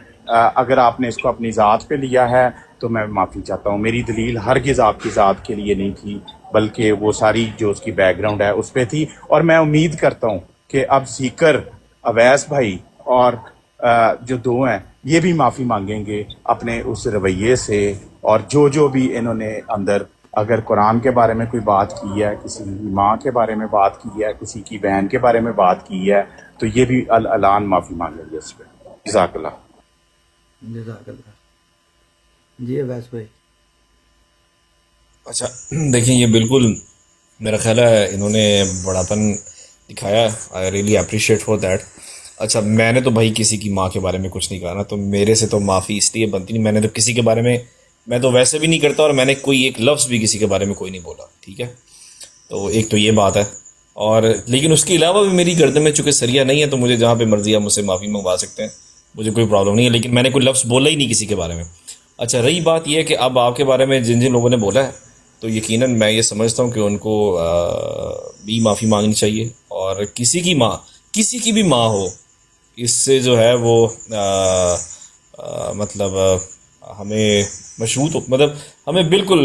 اگر آپ نے اس کو اپنی ذات پہ لیا ہے تو میں معافی چاہتا ہوں۔ میری دلیل ہرگز آپ کی ذات کے لیے نہیں تھی، بلکہ وہ ساری جو اس کی بیک گراؤنڈ ہے اس پہ تھی، اور میں امید کرتا ہوں کہ اب سیکر، اویس بھائی اور جو 2 ہیں یہ بھی معافی مانگیں گے اپنے اس رویے سے، اور جو بھی انہوں نے اندر، اگر قرآن کے بارے میں کوئی بات کی ہے، کسی کی ماں کے بارے میں بات کی ہے، کسی کی بہن کے بارے میں بات کی ہے، تو یہ بھی اعلان معافی مانگیں گے اس پہ۔ جزاک اللہ۔ جزاک اللہ۔ جی اویس بھائی، اچھا دیکھیں، یہ بالکل میرا خیال ہے انہوں نے بڑاپن دکھایا، I really appreciate for that. اچھا، میں نے تو بھائی کسی کی ماں کے بارے میں کچھ نہیں کہا نا، تو میرے سے تو معافی اس لیے بنتی نہیں، میں نے تو کسی کے بارے میں تو ویسے بھی نہیں کرتا، اور میں نے کوئی ایک لفظ بھی کسی کے بارے میں کوئی نہیں بولا، ٹھیک ہے؟ تو ایک تو یہ بات ہے، اور لیکن اس کے علاوہ بھی میری گردن میں چونکہ سریا نہیں ہے تو مجھے جہاں پہ مرضی آپ مجھ سے معافی منگوا سکتے ہیں، مجھے کوئی پرابلم نہیں ہے، لیکن میں نے کوئی لفظ بولا ہی نہیں کسی کے بارے میں۔ اچھا، رہی بات یہ ہے کہ اب آپ کے بارے میں جن لوگوں نے بولا ہے تو یقیناً میں یہ سمجھتا ہوں کہ ان کو بھی معافی مانگنی چاہیے، اور کسی کی بھی ماں ہو، اس سے جو ہے وہ مطلب ہمیں مطلب ہمیں بالکل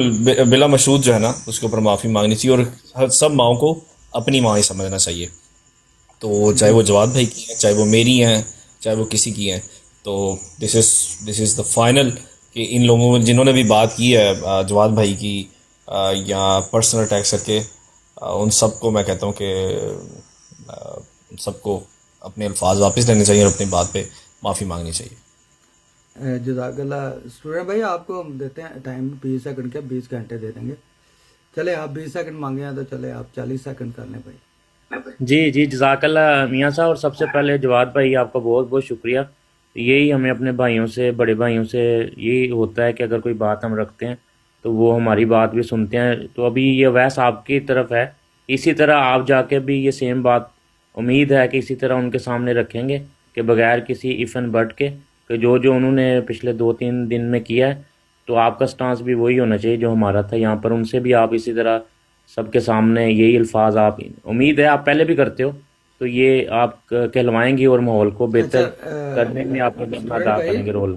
بلا مشروط جو ہے نا اس کے اوپر معافی مانگنی چاہیے، اور سب ماؤں کو اپنی ماں ہی سمجھنا چاہیے، تو چاہے وہ جواد بھائی کی ہیں، چاہے وہ میری ہیں، چاہے وہ کسی کی ہیں، تو دس از دا فائنل کہ ان لوگوں جنہوں نے بھی بات کی ہے جواد بھائی کی یا پرسنل اٹیک کر کے، ان سب کو میں کہتا ہوں کہ ان سب کو اپنے الفاظ واپس لینے چاہیے اور اپنی بات پہ معافی مانگنی چاہیے۔ جزاک اللہ۔ اسٹوڈنٹ بھائی آپ کو ہم دیتے ہیں ٹائم 20 سیکنڈ کے، 20 گھنٹے دے دیں گے۔ چلے آپ 20 سیکنڈ مانگے ہیں تو چلے آپ 40 سیکنڈ کر لیں بھائی۔ جی جزاک اللہ میاں صاحب، اور سب سے پہلے جواد بھائی آپ کا بہت بہت شکریہ۔ یہی ہمیں اپنے بھائیوں سے، بڑے بھائیوں سے یہی ہوتا ہے کہ اگر کوئی بات ہم رکھتے ہیں تو وہ ہماری بات بھی سنتے ہیں۔ تو ابھی یہ ویس آپ کی طرف ہے، اسی طرح آپ جا کے بھی یہ سیم بات امید ہے کہ اسی طرح ان کے سامنے رکھیں گے کہ بغیر کسی ایف اینڈ بٹ کے، کہ جو انہوں نے پچھلے 2-3 دن میں کیا ہے، تو آپ کا سٹانس بھی وہی ہونا چاہیے جو ہمارا تھا یہاں پر۔ ان سے بھی آپ اسی طرح سب کے سامنے یہی الفاظ، آپ امید ہے آپ پہلے بھی کرتے ہو، تو یہ آپ کہلوائیں گی اور ماحول کو بہتر کرنے میں آپ کا ادا کریں گے رول۔